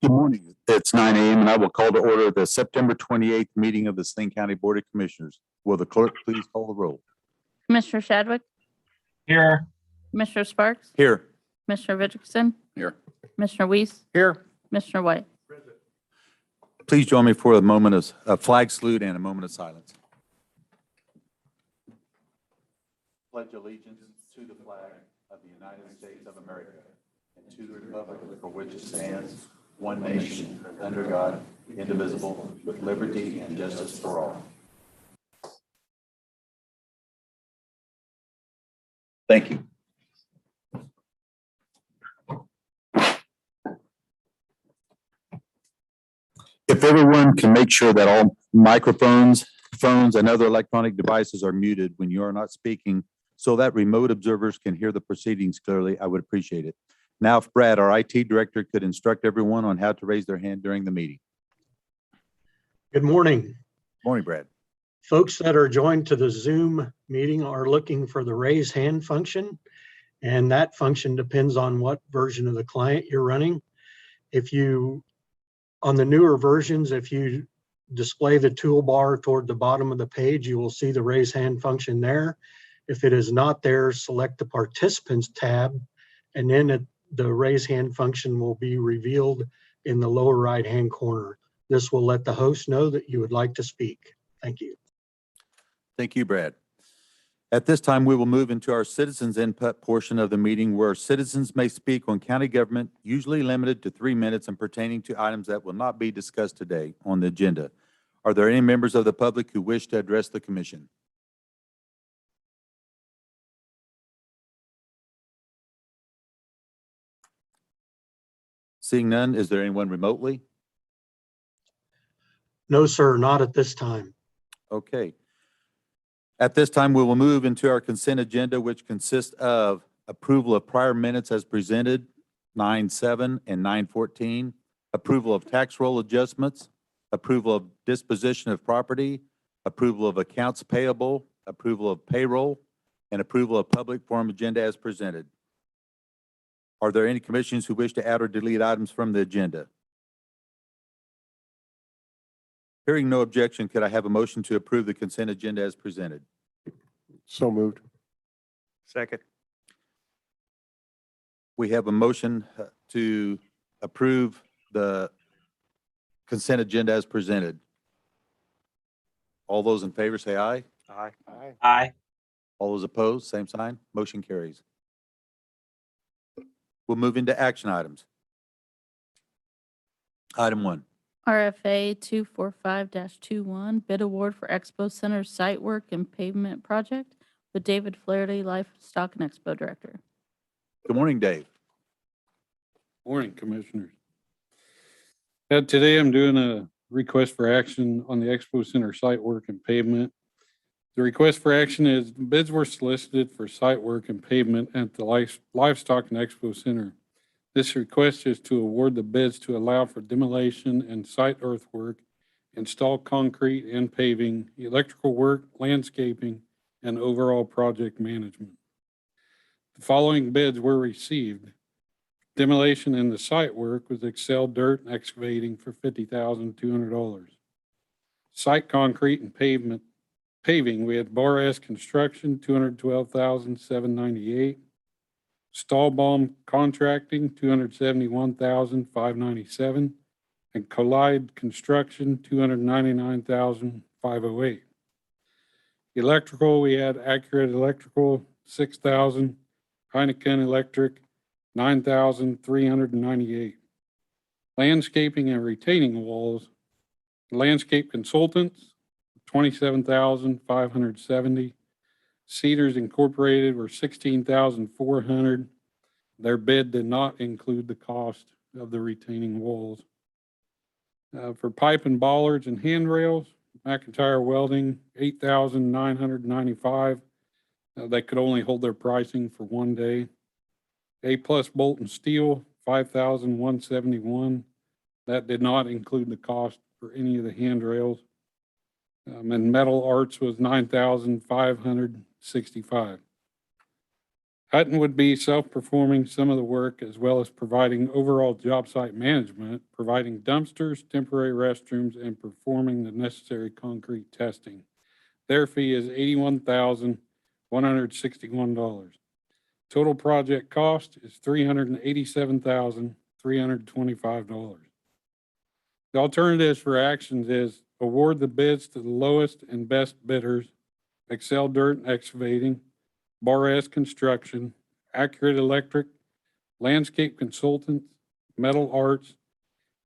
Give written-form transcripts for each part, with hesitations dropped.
Good morning. It's 9 a.m. and I will call to order the September 28th meeting of the Saline County Board of Commissioners. Will the clerk please call the roll? Commissioner Shadwick, Here. Commissioner Sparks, Here. Commissioner Richardson, Here. Commissioner Weiss, Here. Commissioner White. Please join me for a moment of a flag salute and a moment of silence. Pledge allegiance to the flag of the United States of America and to the republic for which it stands, one nation, under God, indivisible, with liberty and justice for all. Thank you. If everyone can make sure that all microphones, phones, and other electronic devices are muted when you are not speaking so that remote observers can hear the proceedings clearly, I would appreciate it. Now, if Brad, our IT director, could instruct everyone on how to raise their hand during the meeting. Good morning. Morning, Brad. Folks that are joined to the Zoom meeting are looking for the raise hand function, and that function depends on what version of the client you're running. On the newer versions, if you display the toolbar toward the bottom of the page, you will see the raise hand function there. If it is not there, select the Participants tab, and then the raise hand function will be revealed in the lower right-hand corner. This will let the host know that you would like to speak. Thank you. Thank you, Brad. At this time, we will move into our citizens input portion of the meeting where citizens may speak on county government, usually limited to 3 minutes and pertaining to items that will not be discussed today on the agenda. Are there any members of the public who wish to address the commission? Seeing none, is there anyone remotely? No, sir, not at this time. Okay. At this time, we will move into our consent agenda, which consists of approval of prior minutes as presented, 9/7 and 9/14, approval of tax roll adjustments, approval of disposition of property, approval of accounts payable, approval of payroll, and approval of public forum agenda as presented. Are there any commissions who wish to add or delete items from the agenda? Hearing no objection, could I have a motion to approve the consent agenda as presented? So moved. Second. We have a motion to approve the consent agenda as presented. All those in favor say aye. Aye. Aye. Aye. All those opposed, same sign. Motion carries. We'll move into action items. Item 1. RFA 245-21, bid award for Expo Center site work and pavement project with David Flaherty, Livestock and Expo Director. Good morning, Dave. Morning, Commissioners. Today I'm doing a request for action on the Expo Center site work and pavement. The request for action is bids were solicited for site work and pavement at the Livestock and Expo Center. This request is to award the bids to allow for demolition and site earthwork, install concrete and paving, electrical work, landscaping, and overall project management. The following bids were received. Demolition and the site work was Excel Dirt and Excavating for $50,200. Site concrete and paving, we had Bar S Construction, $212,798. Stahlbaum Contracting, $271,597. And Collide Construction, $299,508. Electrical, we had Accurate Electrical, $6,000. Heineken Electric, $9,398. Landscaping and retaining walls, Landscape Consultants, $27,570. Cedars Incorporated were $16,400. Their bid did not include the cost of the retaining walls. For pipe and bollards and handrails, McIntyre Welding, $8,995. They could only hold their pricing for one day. A Plus Bolt and Steel, $5,171. That did not include the cost for any of the handrails. And Metal Arts was $9,565. Hutton would be self-performing some of the work as well as providing overall job site management, providing dumpsters, temporary restrooms, and performing the necessary concrete testing. Their fee is $81,161. Total project cost is $387,325. The alternatives for actions is award the bids to the lowest and best bidders, Excel Dirt and Excavating, Bar S Construction, Accurate Electric, Landscape Consultants, Metal Arts,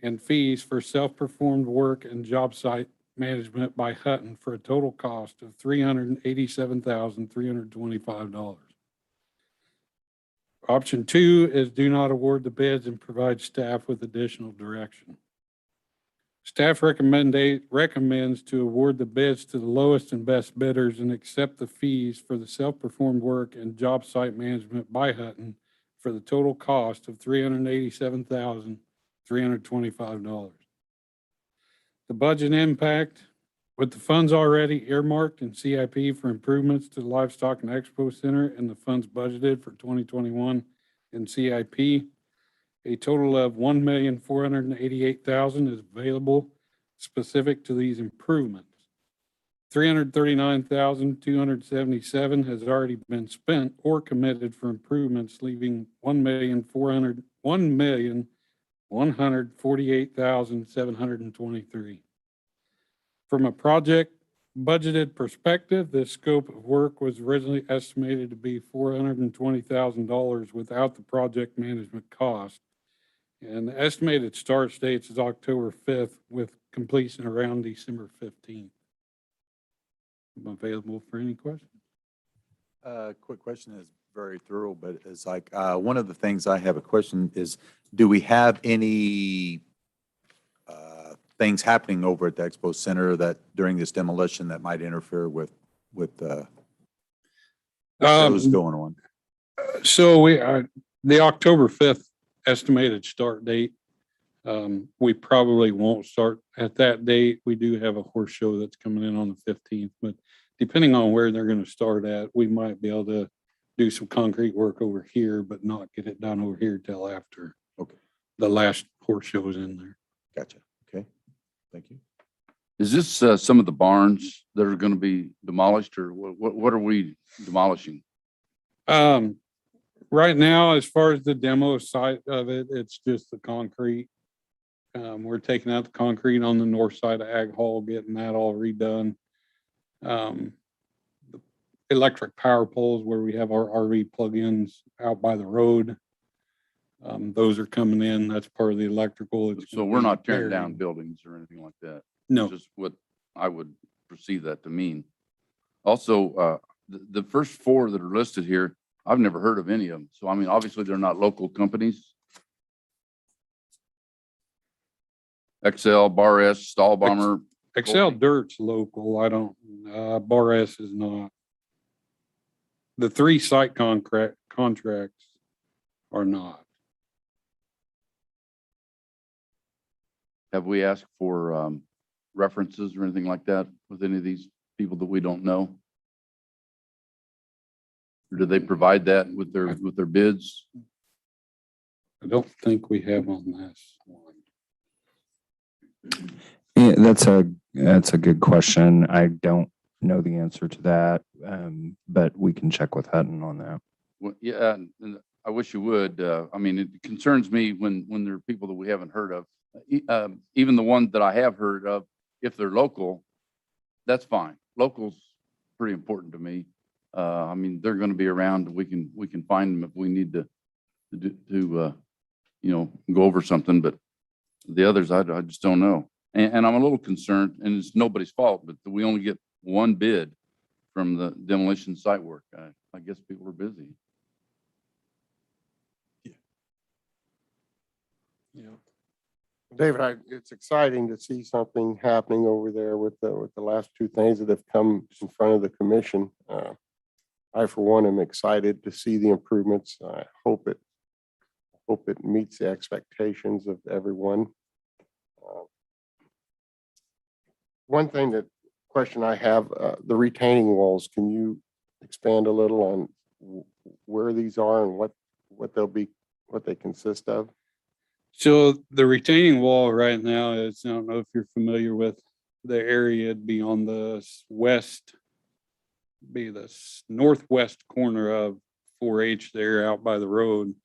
and fees for self-performed work and job site management by Hutton for a total cost of $387,325. Option 2 is do not award the bids and provide staff with additional direction. Staff recommends to award the bids to the lowest and best bidders and accept the fees for the self-performed work and job site management by Hutton for the total cost of $387,325. The budget impact, with the funds already earmarked in CIP for improvements to the Livestock and Expo Center and the funds budgeted for 2021 in CIP, a total of $1,488,000 is available specific to these improvements. $339,277 has already been spent or committed for improvements, leaving $1,148,723. From a project budgeted perspective, this scope of work was originally estimated to be $420,000 without the project management cost. And the estimated start dates is October 5th with completion around December 15th. I'm available for any questions. Quick question is very thorough, but it's like, one of the things I have a question is, do we have any things happening over at the Expo Center that during this demolition that might interfere with shows going on? So the October 5th estimated start date, we probably won't start at that date. We do have a horse show that's coming in on the 15th, but depending on where they're going to start at, we might be able to do some concrete work over here, but not get it done over here till after the last horse show is in there. Gotcha. Okay. Thank you. Is this some of the barns that are going to be demolished, or what are we demolishing? Right now, as far as the demo site of it, it's just the concrete. We're taking out the concrete on the north side of Ag Hall, getting that all redone. The electric power poles where we have our RV plug-ins out by the road, those are coming in. That's part of the electrical. So we're not tearing down buildings or anything like that. No. Just what I would perceive that to mean. Also, the first four that are listed here, I've never heard of any of them. So, I mean, obviously they're not local companies. Excel, Bar S, Stahlbomber. Excel Dirt's local. I don't, Bar S is not. The 3 site contracts are not. Have we asked for references or anything like that with any of these people that we don't know? Or do they provide that with their bids? I don't think we have on this one. Yeah, that's a good question. I don't know the answer to that, but we can check with Hutton on that. Well, yeah, and I wish you would. I mean, it concerns me when there are people that we haven't heard of. Even the ones that I have heard of, if they're local, that's fine. Local's pretty important to me. I mean, they're going to be around. We can find them if we need to you know, go over something. But the others, I just don't know. And I'm a little concerned, and it's nobody's fault, but we only get one bid from the demolition site work. I guess people are busy. Yeah. David, it's exciting to see something happening over there with the last two things that have come in front of the commission. I, for one, am excited to see the improvements. I hope it meets the expectations of everyone. One question I have, the retaining walls, can you expand a little on where these are and what they consist of? So the retaining wall right now is, I don't know if you're familiar with the area, it'd be on the northwest corner of 4H there out by the road.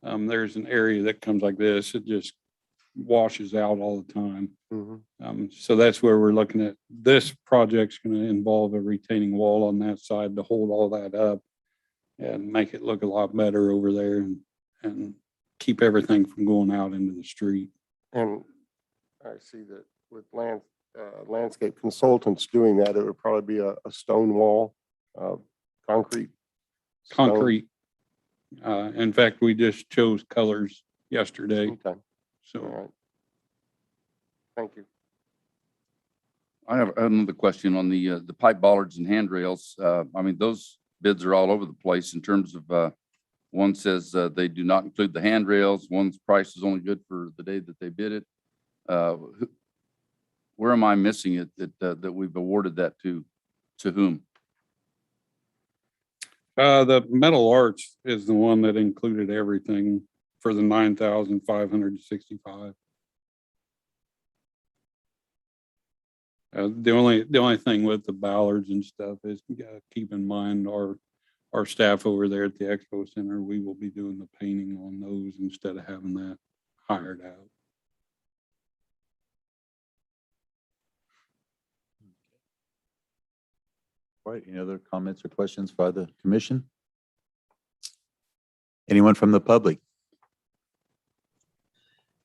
There's an area that comes like this. It just washes out all the time. Mm-hmm. So that's where we're looking at. This project's going to involve a retaining wall on that side to hold all that up and make it look a lot better over there and keep everything from going out into the street. And I see that with landscape consultants doing that, it would probably be a stone wall, concrete. stone. Concrete. In fact, we just chose colors yesterday. Okay, all So right. Thank you. I have another question on the pipe bollards and handrails. I mean, those bids are all over the place in terms of, one says they do not include the handrails. One's price is only good for the day that they bid it. Where am I missing it that we've awarded that to whom? the metal arch is the one that included everything for the 9,565. The only thing with the ballards and stuff is you gotta keep in mind our staff over there at the Expo Center, we will be doing the painting on those instead of having that hired out. All right, any other comments or questions by the commission? Anyone from the public?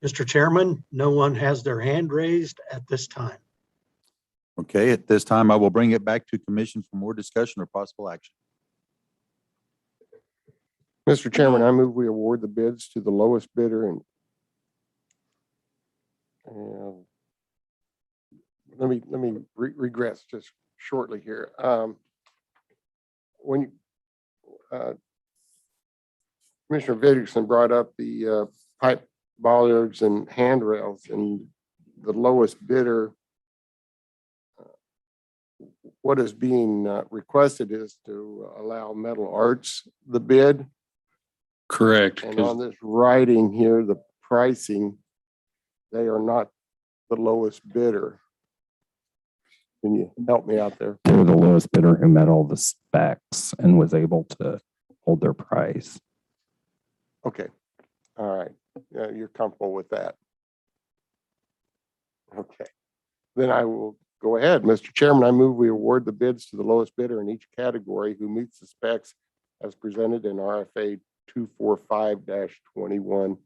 Mr. Chairman, no one has their hand raised at this time. Okay, at this time, I will bring it back to commission for more discussion or possible action. Mr. Chairman, I move we award the bids to the lowest bidder and let me regress just shortly here. When Commissioner Vidderson brought up the pipe bollards and handrails, and the lowest bidder, what is being requested is to allow Metal Arts the bid. Correct. And on this writing here, the pricing, they are not the lowest bidder. Can you help me out there? They were the lowest bidder who met all the specs and was able to hold their price. Okay, all right. Yeah, you're comfortable with that. Okay, then I will go ahead. Mr. Chairman, I move we award the bids to the lowest bidder in each category who meets the specs as presented in RFA 245-21.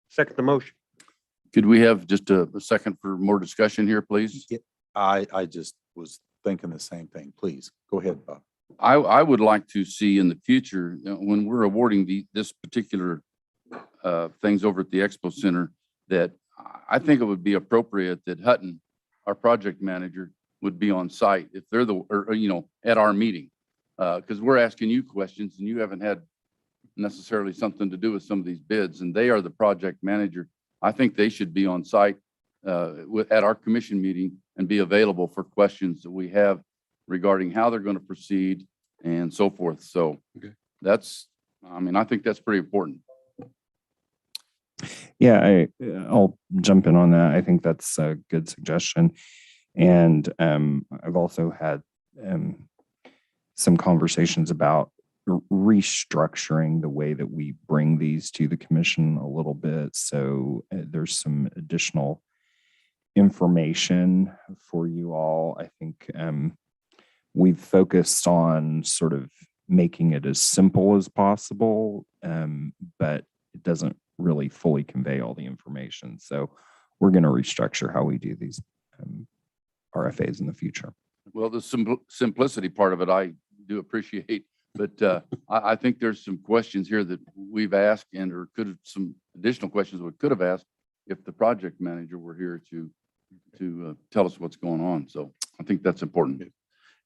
Second the motion. Could we have just a second for more discussion here, please? I just was thinking the same thing. Please, go ahead, Bob. I would like to see in the future, when we're awarding this particular things over at the Expo Center, that I think it would be appropriate that Hutton, our project manager, would be on site if they're at our meeting. Because we're asking you questions and you haven't had necessarily something to do with some of these bids, and they are the project manager. I think they should be on site at our commission meeting and be available for questions that we have regarding how they're going to proceed and so forth. So Okay. I think that's pretty important. Yeah, I'll jump in on that. I think that's a good suggestion. And I've also had some conversations about restructuring the way that we bring these to the commission a little bit. So there's some additional information for you all. I think we've focused on sort of making it as simple as possible, but it doesn't really fully convey all the information. So we're going to restructure how we do these RFAs in the future. Well, the simplicity part of it, I do appreciate, but I think there's some questions here that we've asked or some additional questions we could have asked if the project manager were here to tell us what's going on. So I think that's important.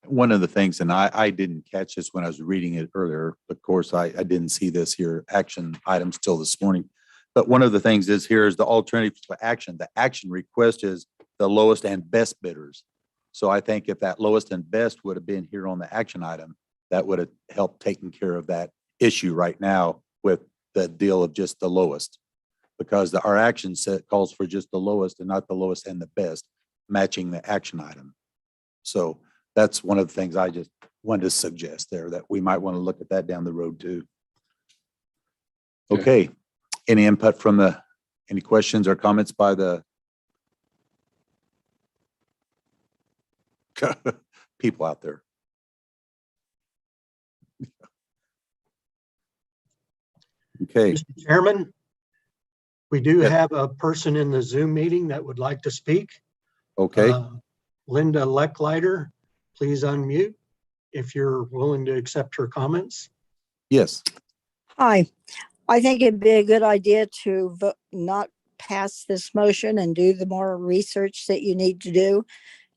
One of the things, and I didn't catch this when I was reading it earlier, of course, I didn't see this here, action items till this morning. But one of the things is here is the alternative for action. The action request is the lowest and best bidders. So I think if that lowest and best would have been here on the action item, that would have helped taking care of that issue right now with the deal of just the lowest. Because our action set calls for just the lowest and not the lowest and the best, matching the action item. So that's one of the things I just wanted to suggest there, that we might want to look at that down the road too. Okay. Any input from any questions or comments by the people out there? Okay. Mr. Chairman, we do Yes. have a person in the Zoom meeting that would like to speak. Okay. Linda Lecklider, please unmute if you're willing to accept her comments. Yes. Hi, I think it'd be a good idea to not pass this motion and do the more research that you need to do,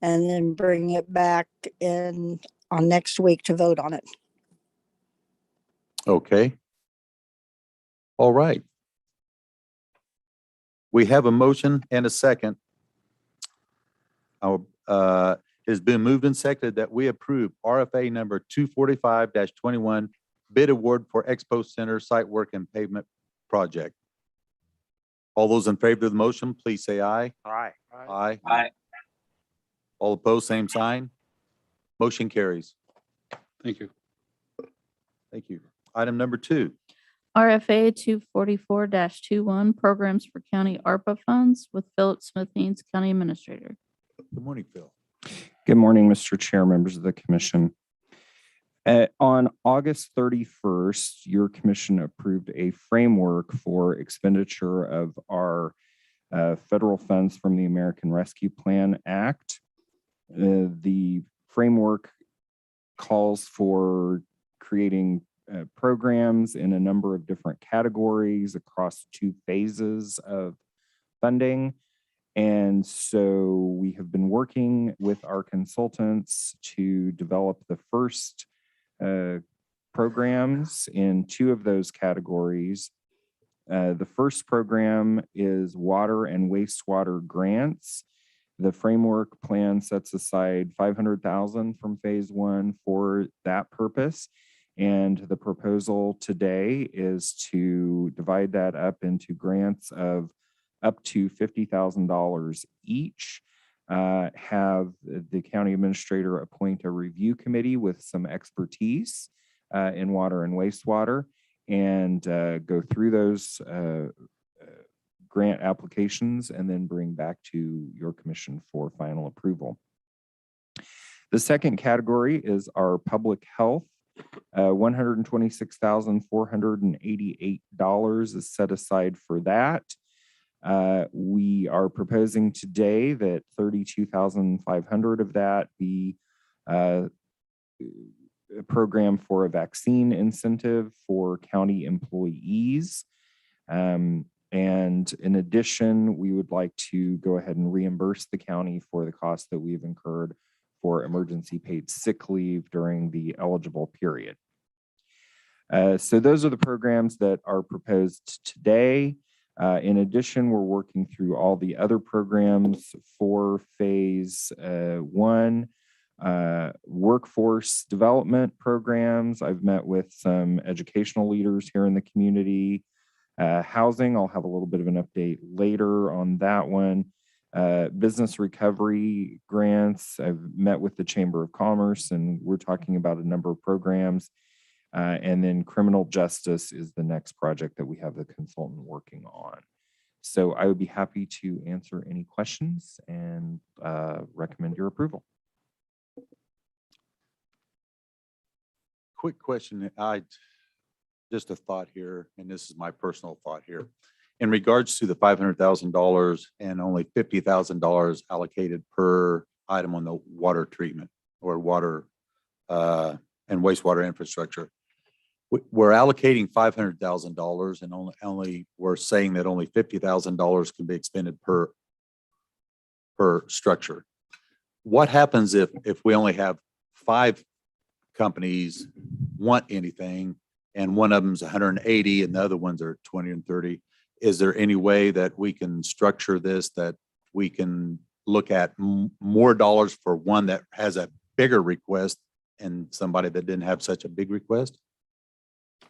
and then bring it back in on next week to vote on it. Okay. All right. We have a motion and a second. It has been moved and seconded that we approve RFA number 245-21 bid award for Expo Center site work and pavement project. All those in favor of the motion, please say aye. Aye. Aye. Aye. All opposed, same sign. Motion carries. Thank you. Thank you. Item number 2. RFA 244-21 Programs for County ARPA Funds with Philip Smith Haynes, County Administrator. Good morning, Phil. Good morning, Mr. Chair, members of the commission. On August 31st, your commission approved a framework for expenditure of our federal funds from the American Rescue Plan Act. The framework calls for creating programs in a number of different categories across 2 phases of funding. And so we have been working with our consultants to develop the first programs in 2 of those categories. The first program is water and wastewater grants. The framework plan sets aside $500,000 from phase 1 for that purpose. And the proposal today is to divide that up into grants of up to $50,000 each. Have the county administrator appoint a review committee with some expertise in water and wastewater, and go through those grant applications and then bring back to your commission for final approval. The second category is our public health. $126,488 is set aside for that. We are proposing today that $32,500 of that be a program for a vaccine incentive for county employees. And in addition, we would like to go ahead and reimburse the county for the costs that we've incurred for emergency paid sick leave during the eligible period. So those are the programs that are proposed today. In addition, we're working through all the other programs for phase 1, workforce development programs. I've met with some educational leaders here in the community Housing, I'll have a little bit of an update later on that one. Business recovery grants, I've met with the Chamber of Commerce and we're talking about a number of programs. And then criminal justice is the next project that we have the consultant working on. So I would be happy to answer any questions and recommend your approval. Quick question. Just a thought here, and this is my personal thought here. In regards to the $500,000 and only $50,000 allocated per item on the water treatment or water and wastewater infrastructure, we're allocating $500,000 and only we're saying that only $50,000 can be expended per structure. What happens if we only have 5 companies want anything and one of them's 180 and the other ones are 20 and 30? Is there any way that we can structure this, that we can look at more dollars for one that has a bigger request and somebody that didn't have such a big request?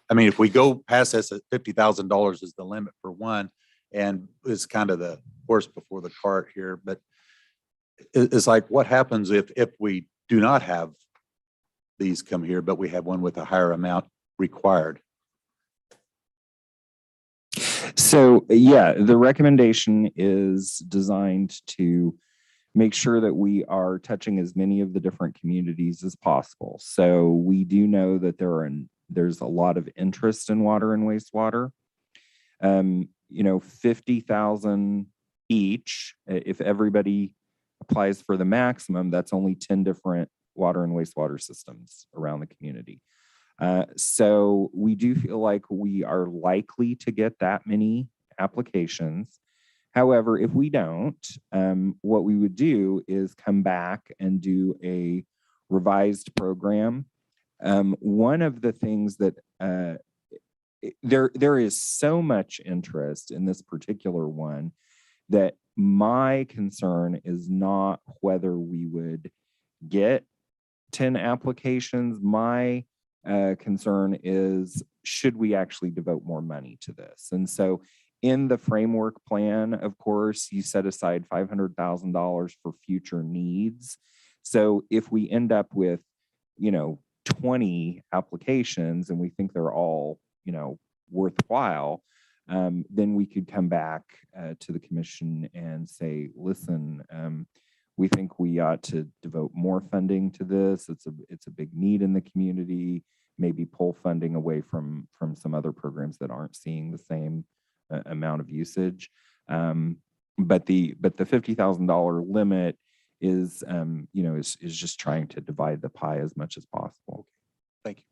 I mean, if we go past this at $50,000 is the limit for one, and it's kind of the horse before the cart here, but it's like, what happens if we do not have these come here, but we have one with a higher amount required? So yeah, the recommendation is designed to make sure that we are touching as many of the different communities as possible. So we do know that there's a lot of interest in water and wastewater. 50,000 each. If everybody applies for the maximum, that's only 10 different water and wastewater systems around the community. So we do feel like we are likely to get that many applications. However, if we don't, what we would do is come back and do a revised program. One of the things that there is so much interest in this particular one that my concern is not whether we would get 10 applications. My concern is, should we actually devote more money to this? And so in the framework plan, of course, you set aside $500,000 for future needs. So if we end up with, 20 applications and we think they're all, worthwhile, then we could come back to the commission and say, listen, we think we ought to devote more funding to this. It's a big need in the community. Maybe pull funding away from some other programs that aren't seeing the same amount of usage. But the $50,000 limit is just trying to divide the pie as much as possible. Thank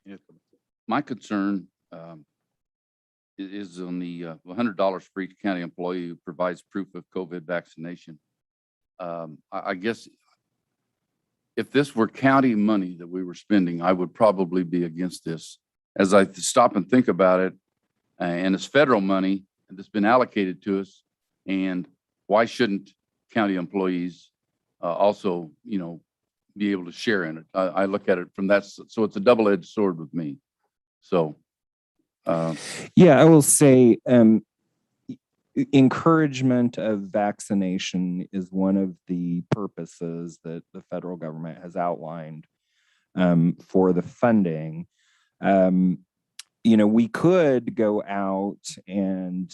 you. My concern is on the $100 for each county employee who provides proof of COVID vaccination. I guess if this were county money that we were spending, I would probably be against this. As I stop and think about it, and it's federal money that's been allocated to us, and why shouldn't county employees also, be able to share in it? I look at it from that, so it's a double-edged sword with me. So, yeah, I will say encouragement of vaccination is one of the purposes that the federal government has outlined for the funding. We could go out and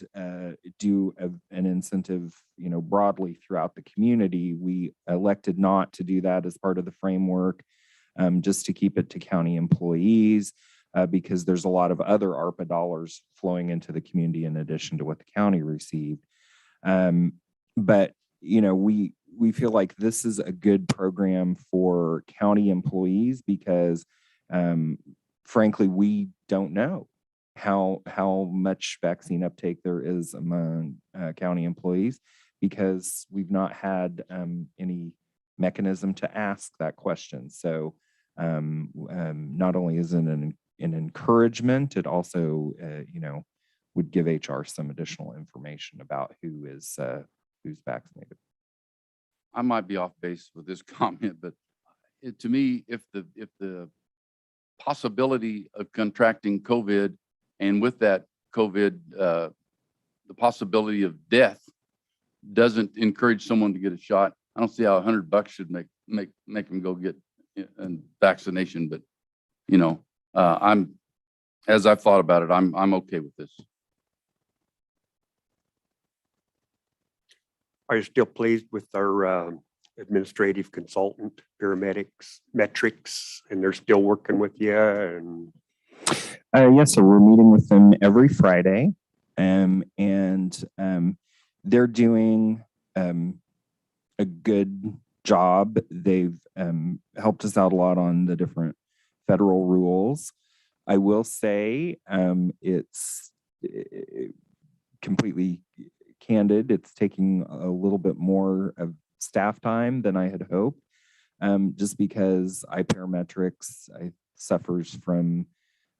do an incentive, broadly throughout the community. We elected not to do that as part of the framework, just to keep it to county employees, because there's a lot of other ARPA dollars flowing into the community in addition to what the county received. But, we feel like this is a good program for county employees because, frankly, we don't know how much vaccine uptake there is among county employees because we've not had any mechanism to ask that question. So not only is it an encouragement, it also would give HR some additional information about who's vaccinated. I might be off base with this comment, but to me, if the possibility of contracting COVID And with that COVID, the possibility of death doesn't encourage someone to get a shot. I don't see how $100 should make them go get a vaccination, but you know, as I've thought about it, I'm okay with this. Are you still pleased with our administrative consultant, paramedics, metrics, and they're still working with you? And Yes, sir. We're meeting with them every Friday, and they're doing a good job. They've helped us out a lot on the different federal rules. I will say it's completely candid. It's taking a little bit more of staff time than I had hoped, just because iParametrics suffers from,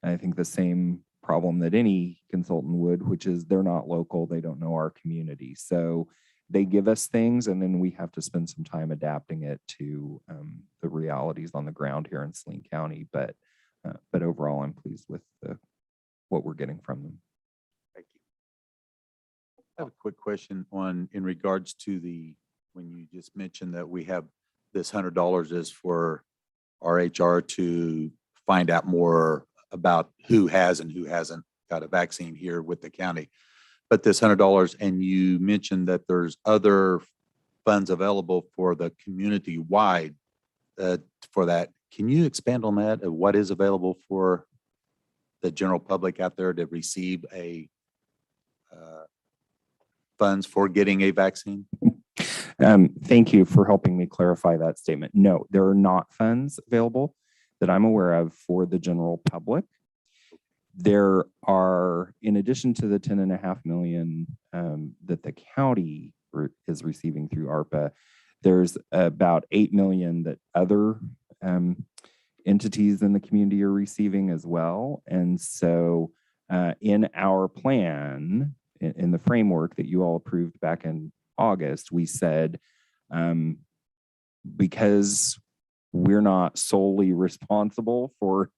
I think, the same problem that any consultant would, which is they're not local. They don't know our community. So they give us things, and then we have to spend some time adapting it to the realities on the ground here in Saline County. But overall, I'm pleased with what we're getting from them. thank you. I have a quick question in regards to when you just mentioned that we have this $100 is for our HR to find out more about who has and who hasn't got a vaccine here with the county. But this $100, and you mentioned that there's other funds available for the community-wide for that. Can you expand on that? What is available for the general public out there to receive funds for getting a vaccine? Thank you for helping me clarify that statement. No, there are not funds available that I'm aware of for the general public. There are, in addition to the $10.5 million that the county is receiving through ARPA, there's about $8 million that other entities in the community are receiving as well. And so in our plan, in the framework that you all approved back in August, we said, because we're not solely responsible for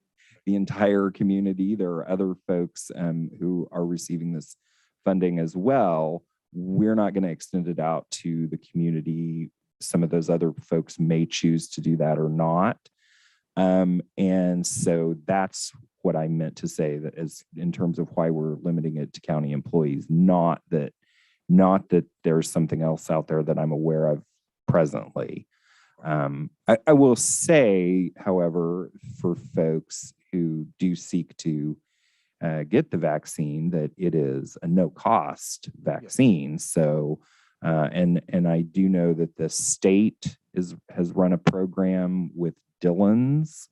the entire community, there are other folks who are receiving this funding as well. We're not going to extend it out to the community. Some of those other folks may choose to do that or not. And so that's what I meant to say, that is in terms of why we're limiting it to county employees, not that there's something else out there that I'm aware of presently. I will say, however, for folks who do seek to get the vaccine, that it is a no-cost vaccine. So, and I do know that the state has run a program with Dillon's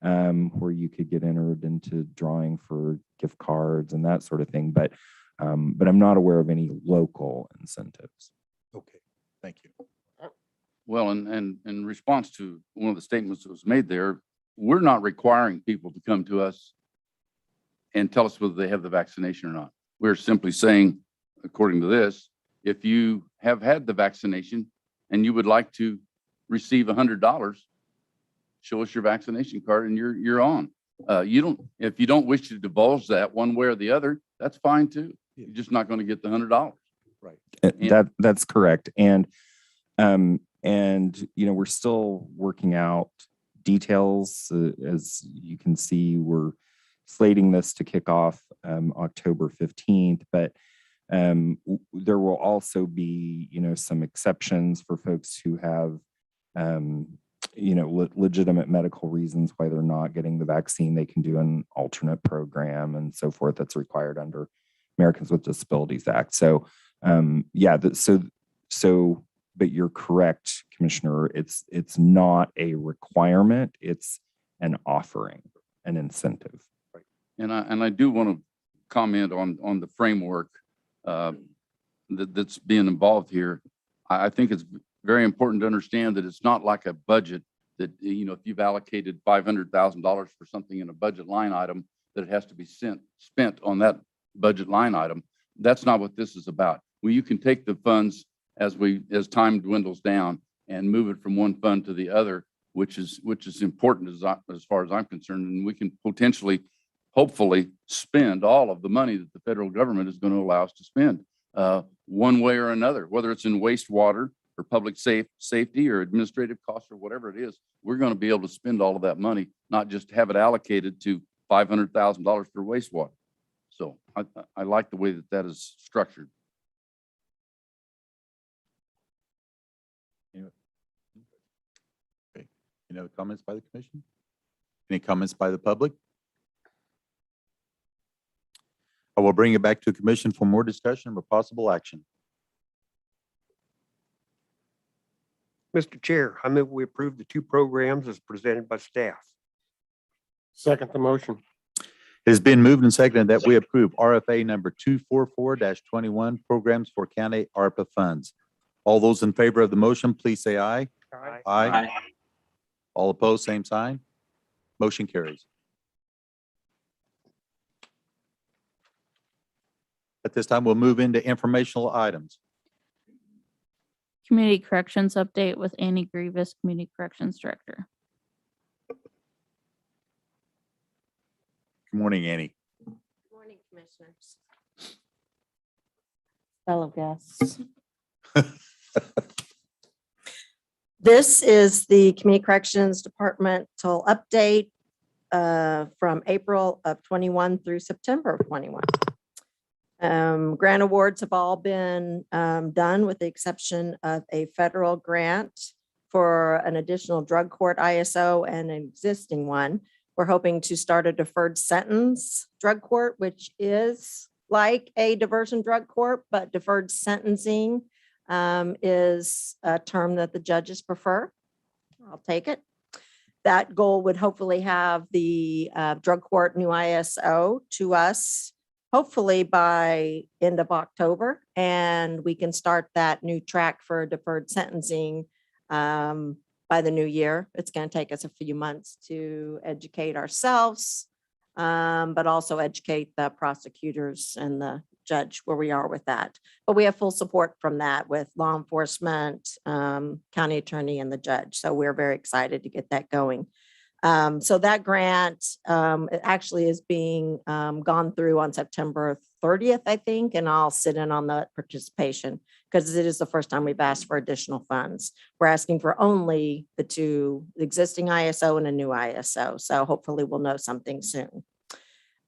where you could get entered into drawing for gift cards and that sort of thing. But I'm not aware of any local incentives. Okay, thank you. Well, and in response to one of the statements that was made there, we're not requiring people to come to us and tell us whether they have the vaccination or not. We're simply saying, according to this, if you have had the vaccination and you would like to receive $100, show us your vaccination card and you're on. If you don't wish to divulge that one way or the other, that's fine too. You're just not going to get the $100. Right. That's correct. And we're still working out details. As you can see, we're slating this to kick off October 15th, but there will also be, some exceptions for folks who have, legitimate medical reasons why they're not getting the vaccine. They can do an alternate program and so forth that's required under Americans with Disabilities Act. So, but you're correct, Commissioner. It's not a requirement. It's an offering, an incentive. Right. And I do want to comment on the framework that's being involved here. I think it's very important to understand that it's not like a budget that, if you've allocated $500,000 for something in a budget line item, that it has to be spent on that budget line item. That's not what this is about. Well, you can take the funds as time dwindles down and move it from one fund to the other, which is important as far as I'm concerned. And we can potentially hopefully spend all of the money that the federal government is going to allow us to spend, one way or another, whether it's in wastewater or public safety or administrative costs or whatever it is. We're going to be able to spend all of that money, not just have it allocated to $500,000 for wastewater. So I like the way that that is structured. Okay. Any other comments by the commission? Any comments by the public? I will bring it back to the commission for more discussion or possible action. Mr. Chair, I move we approve the two programs as presented by staff. Second the motion. It has been moved and seconded that we approve RFA number 244-21, programs for county ARPA funds. All those in favor of the motion, please say aye. Aye. All opposed, same sign. Motion carries. At this time, we'll move into informational items. Community Corrections update with Annie Grievous, Community Corrections Director. Good morning, Annie. Good morning, Commissioners. Fellow guests. This is the Community Corrections Departmental update from April of 21 through September of 21. Grant awards have all been done with the exception of a federal grant for an additional drug court ISO and an existing one. We're hoping to start a deferred sentence drug court, which is like a diversion drug court, but deferred sentencing is a term that the judges prefer. I'll take it. That goal would hopefully have the drug court new ISO to us, hopefully by end of October, and we can start that new track for deferred sentencing by the new year. It's going to take us a few months to educate ourselves, but also educate the prosecutors and the judge where we are with that. But we have full support from that with law enforcement, county attorney, and the judge. So we're very excited to get that going. So that grant it actually is being gone through on September 30th, I think, and I'll sit in on that participation because it is the first time we've asked for additional funds. We're asking for only the existing ISO and a new ISO. So hopefully we'll know something soon.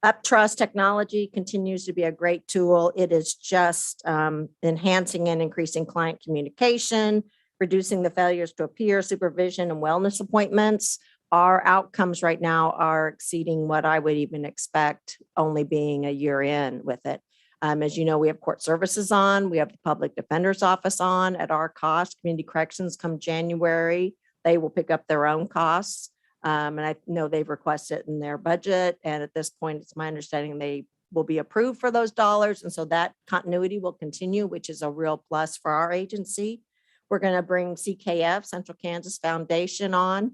UpTrust technology continues to be a great tool. It is just enhancing and increasing client communication, reducing the failures to appear, supervision, and wellness appointments. Our outcomes right now are exceeding what I would even expect, only being a year in with it. As you know, we have court services on, we have the public defender's office on at our cost. Community corrections come January, they will pick up their own costs. And I know they've requested in their budget. And at this point, it's my understanding they will be approved for those dollars. And so that continuity will continue, which is a real plus for our agency. We're going to bring CKF, Central Kansas Foundation, on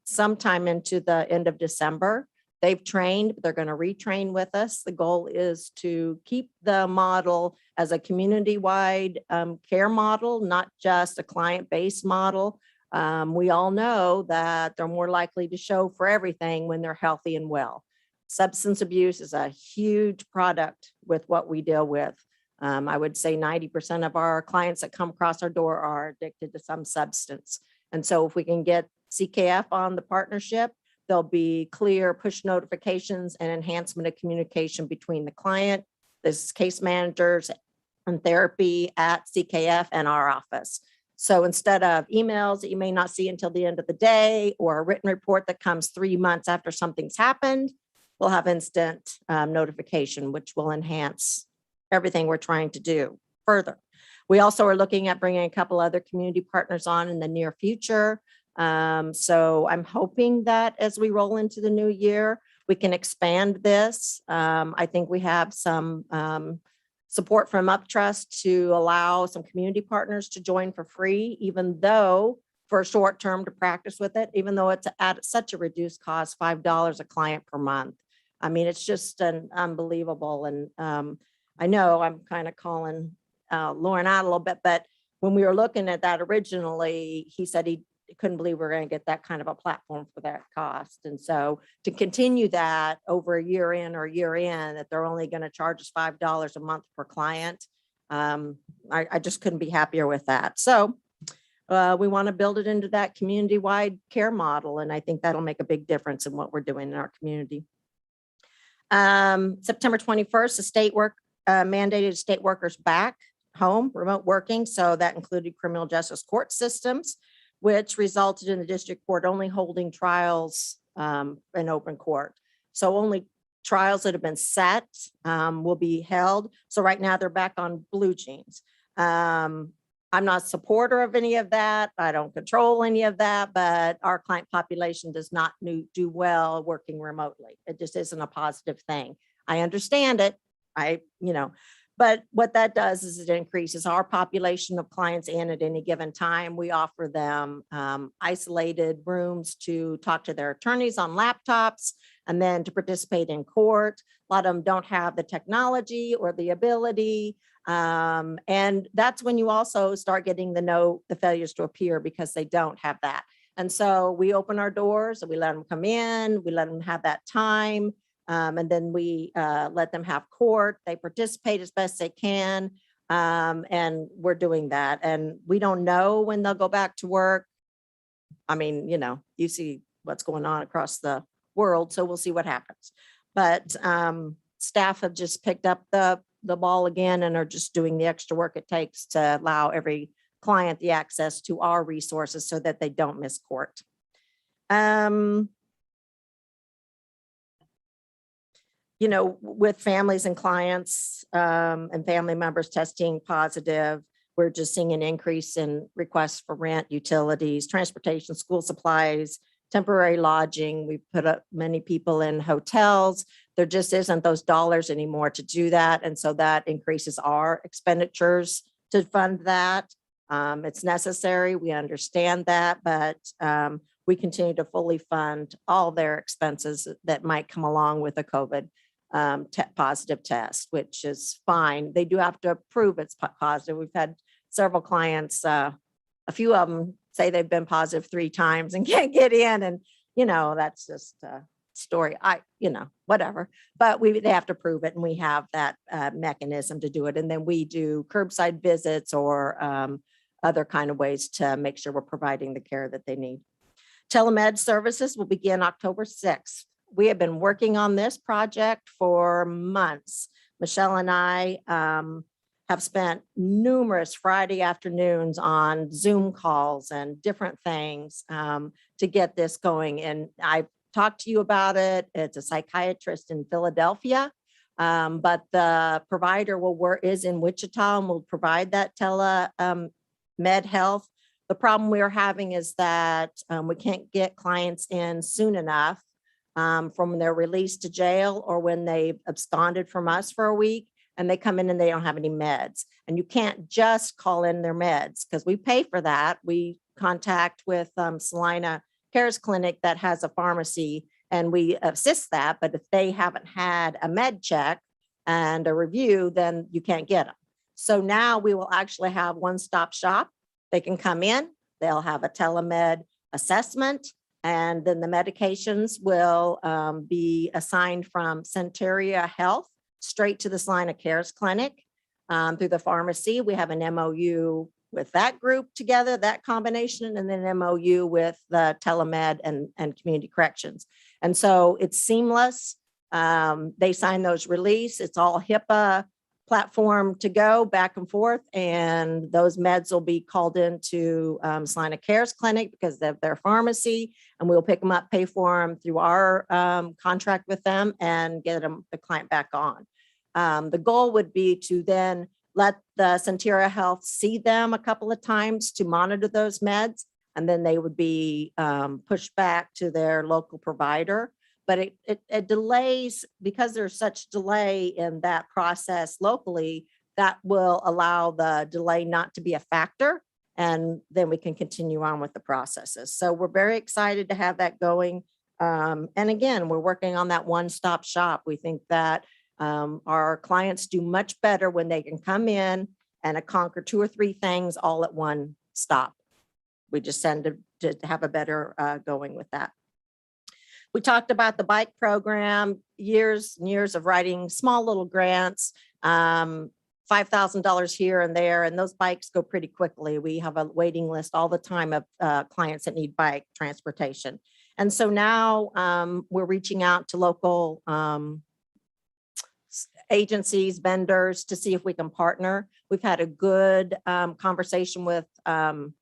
sometime into the end of December. They've trained, but they're going to retrain with us. The goal is to keep the model as a community-wide care model, not just a client-based model. We all know that they're more likely to show for everything when they're healthy and well. Substance abuse is a huge product with what we deal with. I would say 90% of our clients that come across our door are addicted to some substance. And so if we can get CKF on the partnership, there'll be clear push notifications and enhancement of communication between the client, the case managers, and therapy at CKF and our office. So instead of emails that you may not see until the end of the day or a written report that comes 3 months after something's happened, we'll have instant notification, which will enhance everything we're trying to do further. We also are looking at bringing a couple other community partners on in the near future. So I'm hoping that as we roll into the new year, we can expand this. I think we have some support from UpTrust to allow some community partners to join for free, even though for a short term to practice with it, even though it's at such a reduced cost, $5 a client per month. I mean, it's just an unbelievable. And I know I'm kind of calling Lauren out a little bit, but when we were looking at that originally, he said couldn't believe we're going to get that kind of a platform for that cost. And so to continue that over a year in or year in, that they're only going to charge us $5 a month per client. I just couldn't be happier with that. So we want to build it into that community-wide care model. And I think that'll make a big difference in what we're doing in our community. September 21st, the state mandated state workers back home, remote working. So that included criminal justice court systems, which resulted in the district court only holding trials in open court. So only trials that have been set will be held. So right now they're back on blue jeans. I'm not a supporter of any of that. I don't control any of that, but our client population does not do well working remotely. It just isn't a positive thing. I understand it. But what that does is it increases our population of clients in at any given time. We offer them isolated rooms to talk to their attorneys on laptops and then to participate in court. A lot of them don't have the technology or the ability. And that's when you also start getting the failures to appear because they don't have that. And so we open our doors and we let them come in, we let them have that time. And then we let them have court. They participate as best they can. And we're doing that. And we don't know when they'll go back to work. I mean, you see what's going on across the world. So we'll see what happens. But staff have just picked up the ball again and are just doing the extra work it takes to allow every client the access to our resources so that they don't miss court. With families and clients and family members testing positive, we're just seeing an increase in requests for rent, utilities, transportation, school supplies, temporary lodging. We've put up many people in hotels. There just isn't those dollars anymore to do that. And so that increases our expenditures to fund that. It's necessary. We understand that, but we continue to fully fund all their expenses that might come along with a COVID positive test, which is fine. They do have to prove it's positive. We've had several clients, a few of them say they've been positive 3 times and can't get in. And, that's just a story. Whatever, but they have to prove it. And we have that mechanism to do it. And then we do curbside visits or other kind of ways to make sure we're providing the care that they need. Telemed services will begin October 6th. We have been working on this project for months. Michelle and I have spent numerous Friday afternoons on Zoom calls and different things to get this going. And I talked to you about it. It's a psychiatrist in Philadelphia, but the provider is in Wichita and will provide that telemed health. The problem we're having is that we can't get clients in soon enough from when they're released to jail or when they've absconded from us for a week and they come in and they don't have any meds. And you can't just call in their meds because we pay for that. We contact with Saline Cares Clinic that has a pharmacy and we assist that. But if they haven't had a med check and a review, then you can't get them. So now we will actually have one-stop shop. They can come in, they'll have a telemed assessment, and then the medications will be assigned from Centuria Health straight to the Saline Cares Clinic through the pharmacy. We have an MOU with that group together, that combination, and then an MOU with the telemed and community corrections. And so it's seamless. They sign those release. It's all HIPAA platform to go back and forth, and those meds will be called into Saline Cares Clinic because they have their pharmacy, and we'll pick them up, pay for them through our contract with them, and get the client back on. The goal would be to then let the Centuria Health see them a couple of times to monitor those meds, and then they would be pushed back to their local provider. But it delays, because there's such delay in that process locally, that will allow the delay not to be a factor. And then we can continue on with the processes. So we're very excited to have that going. And again, we're working on that one-stop shop. We think that our clients do much better when they can come in and conquer 2 or 3 things all at one stop. we just tend to have a better going with that. We talked about the bike program, years and years of writing small little grants, $5,000 here and there, and those bikes go pretty quickly. We have a waiting list all the time of clients that need bike transportation. And so now we're reaching out to local agencies, vendors to see if we can partner. We've had a good conversation with, I'm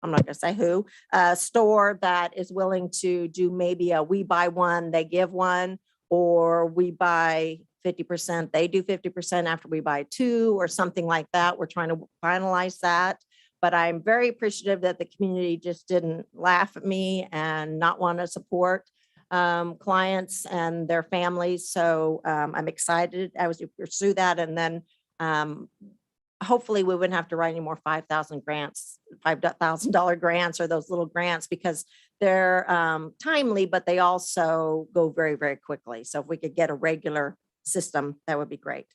not gonna say who, a store that is willing to do maybe a we buy one, they give one, or we buy 50%, they do 50% after we buy two, or something like that. We're trying to finalize that. But I'm very appreciative that the community just didn't laugh at me and not want to support clients and their families. So I'm excited as we pursue that. And then hopefully we wouldn't have to write any more $5,000 grants or those little grants, because they're timely, but they also go very, very quickly. So if we could get a regular system, that would be great.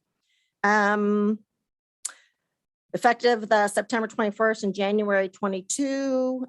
Effective the September 21st and January 22,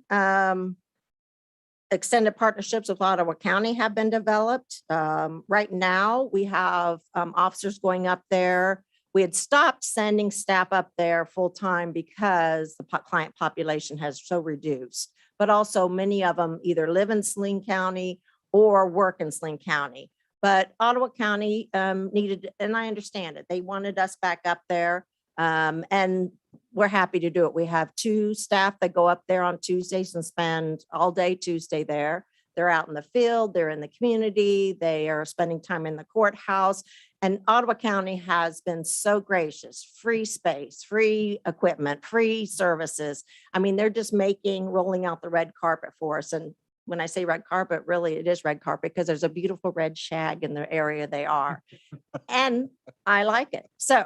extended partnerships with Ottawa County have been developed. Right now, we have officers going up there. We had stopped sending staff up there full-time because the client population has so reduced, but also many of them either live in Saline County or work in Saline County. But Ottawa County needed, and I understand it, they wanted us back up there. And we're happy to do it. We have 2 staff that go up there on Tuesdays and spend all day Tuesday there. They're out in the field, they're in the community, they are spending time in the courthouse. And Ottawa County has been so gracious, free space, free equipment, free services. I mean, they're just rolling out the red carpet for us. And when I say red carpet, really it is red carpet because there's a beautiful red shag in the area they are. And I like it. So,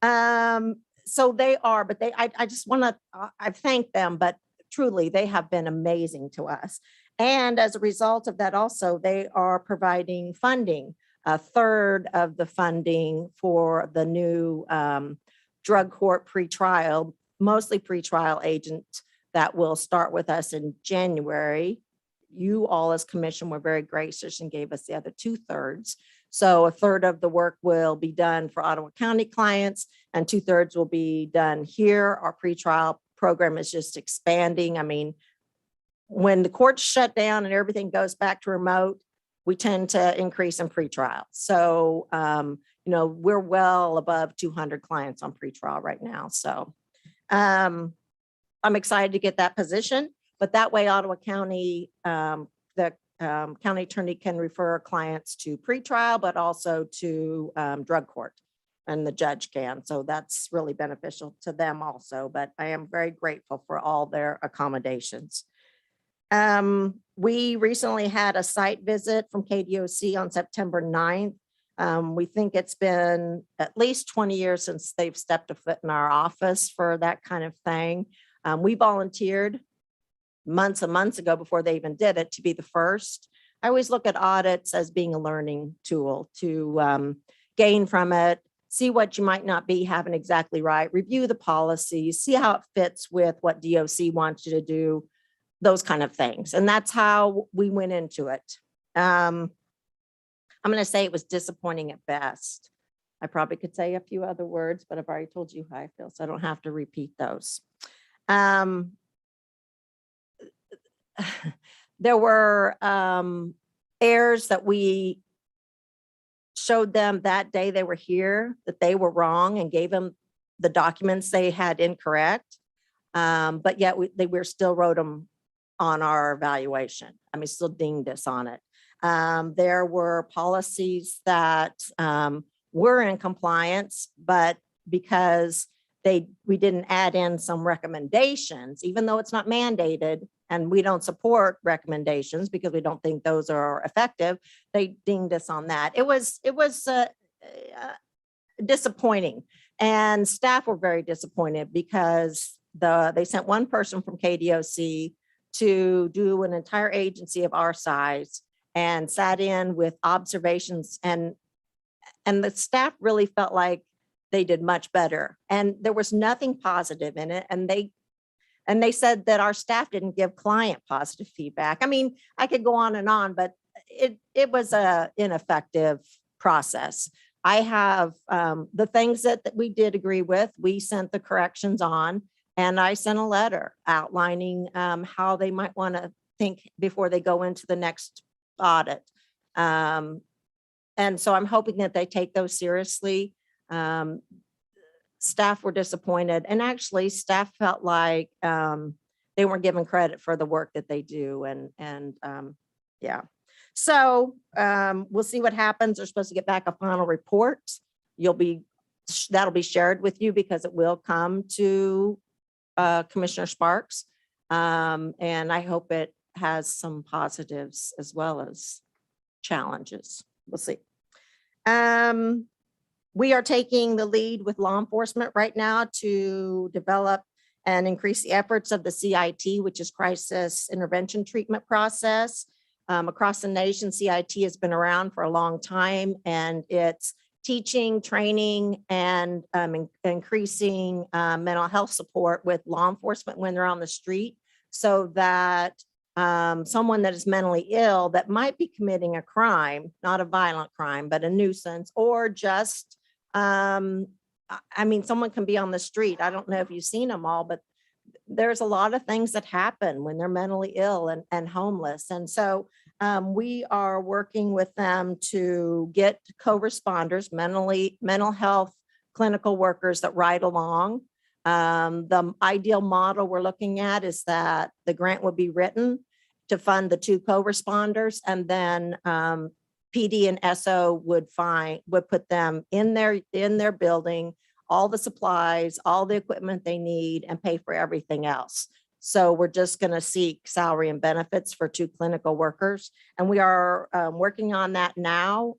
so they are, but I just want to, I thank them, but truly they have been amazing to us. And as a result of that also, they are providing funding, a third of the funding for the new drug court pretrial, mostly pretrial agent that will start with us in January. You all as commission were very gracious and gave us the other 2/3. So a third of the work will be done for Ottawa County clients and 2/3 will be done here. Our pretrial program is just expanding. I mean, when the courts shut down and everything goes back to remote, we tend to increase in pretrial. So, you know, we're well above 200 clients on pretrial right now. So I'm excited to get that position, but that way Ottawa County, the county attorney can refer clients to pretrial, but also to drug court, and the judge can. So that's really beneficial to them also, but I am very grateful for all their accommodations. We recently had a site visit from KDOC on September 9th. We think it's been at least 20 years since they've stepped a foot in our office for that kind of thing. We volunteered months and months ago before they even did it to be the first. I always look at audits as being a learning tool to gain from it, see what you might not be having exactly right, review the policies, see how it fits with what DOC wants you to do, those kind of things. And that's how we went into it. I'm going to say it was disappointing at best. I probably could say a few other words, but I've already told you how I feel, so I don't have to repeat those. There were errors that we showed them that day they were here, that they were wrong, and gave them the documents they had incorrect. But yet we still wrote them on our evaluation. I mean, still dinged us on it. There were policies that were in compliance, but because we didn't add in some recommendations, even though it's not mandated, and we don't support recommendations because we don't think those are effective, they dinged us on that. It was disappointing, and staff were very disappointed because they sent one person from KDOC to do an entire agency of our size and sat in with observations, and the staff really felt like they did much better, and there was nothing positive in it. And And they said that our staff didn't give client positive feedback. I mean, I could go on, but it was a ineffective process. I have the things that we did agree with, we sent the corrections on, and I sent a letter outlining how they might want to think before they go into the next audit. And so I'm hoping that they take those seriously. Staff were disappointed, and actually staff felt like they weren't given credit for the work that they do. And yeah. So we'll see what happens. They're supposed to get back a final report. That'll be shared with you because it will come to Commissioner Sparks. And I hope it has some positives as well as challenges. We'll see. We are taking the lead with law enforcement right now to develop and increase the efforts of the CIT, which is Crisis Intervention Treatment Process. Across the nation, CIT has been around for a long time, and it's teaching, training, and increasing mental health support with law enforcement when they're on the street, so that someone that is mentally ill that might be committing a crime, not a violent crime, but a nuisance, or just, I mean, someone can be on the street. I don't know if you've seen them all, but there's a lot of things that happen when they're mentally ill and homeless. And so we are working with them to get co-responders, mental health clinical workers that ride along. The ideal model we're looking at is that the grant would be written to fund the 2 co-responders, and then PD and SO would put them in their building, all the supplies, all the equipment they need, and pay for everything else. So we're just going to seek salary and benefits for 2 clinical workers. And we are working on that now.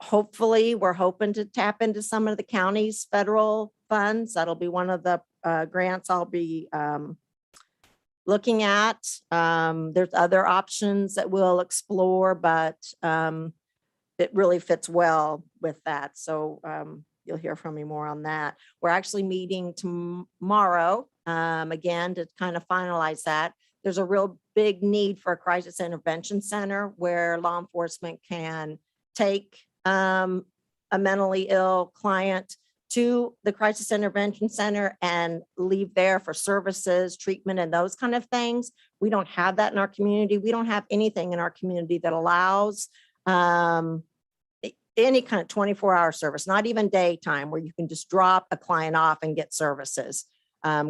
Hopefully, we're hoping to tap into some of the county's federal funds. That'll be one of the grants I'll be looking at. There's other options that we'll explore, but it really fits well with that. So you'll hear from me more on that. We're actually meeting tomorrow, again, to kind of finalize that. There's a real big need for a crisis intervention center where law enforcement can take a mentally ill client to the crisis intervention center and leave there for services, treatment, and those kind of things. We don't have that in our community. We don't have anything in our community that allows any kind of 24-hour service, not even daytime, where you can just drop a client off and get services,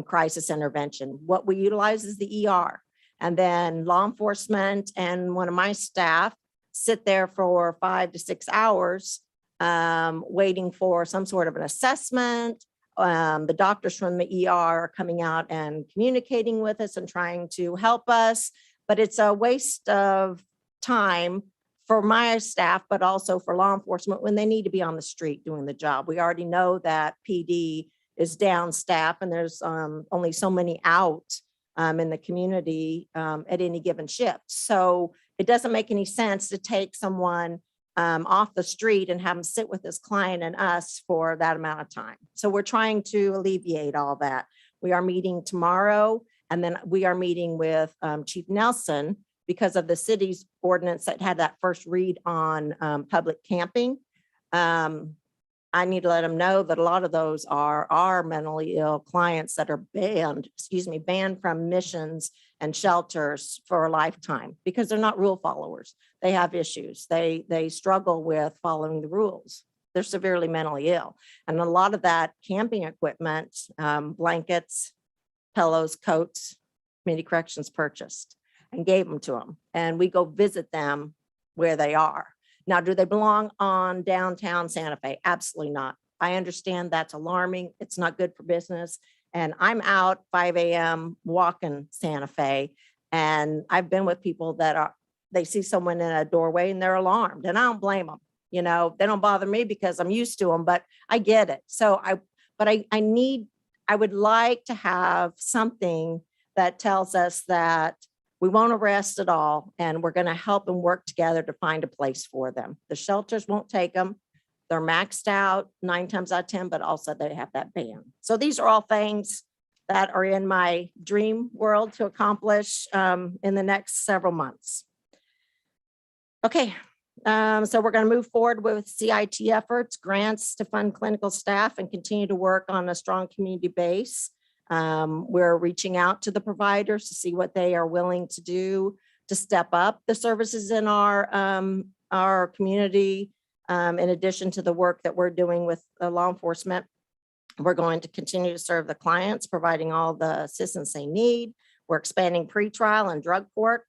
crisis intervention. What we utilize is the ER. And then law enforcement and one of my staff sit there for 5 to 6 hours waiting for some sort of an assessment. The doctors from the ER are coming out and communicating with us and trying to help us, but it's a waste of time for my staff, but also for law enforcement when they need to be on the street doing the job. We already know that PD is down staff, and there's only so many out in the community at any given shift. So it doesn't make any sense to take someone off the street and have them sit with this client and us for that amount of time. So we're trying to alleviate all that. We are meeting tomorrow, and then we are meeting with Chief Nelson because of the city's ordinance that had that first read on public camping. I need to let them know that a lot of those are our mentally ill clients that are banned from missions and shelters for a lifetime because they're not rule followers. They have issues. They struggle with following the rules. They're severely mentally ill. And a lot of that camping equipment, blankets, pillows, coats, community corrections purchased and gave them to them. And we go visit them where they are. Now, do they belong on downtown Santa Fe? Absolutely not. I understand that's alarming. It's not good for business. And I'm out 5 a.m. walking Santa Fe. And I've been with people that they see someone in a doorway and they're alarmed. And I don't blame them. You know, they don't bother me because I'm used to them, but I get it. So I would like to have something that tells us that we won't arrest at all, and we're going to help and work together to find a place for them. The shelters won't take them. They're maxed out 9 times out of 10, but also they have that ban. So these are all things that are in my dream world to accomplish in the next several months. Okay, so we're going to move forward with CIT efforts, grants to fund clinical staff, and continue to work on a strong community base. We're reaching out to the providers to see what they are willing to do to step up the services in our community. In addition to the work that we're doing with law enforcement, we're going to continue to serve the clients, providing all the assistance they need. We're expanding pretrial and drug court,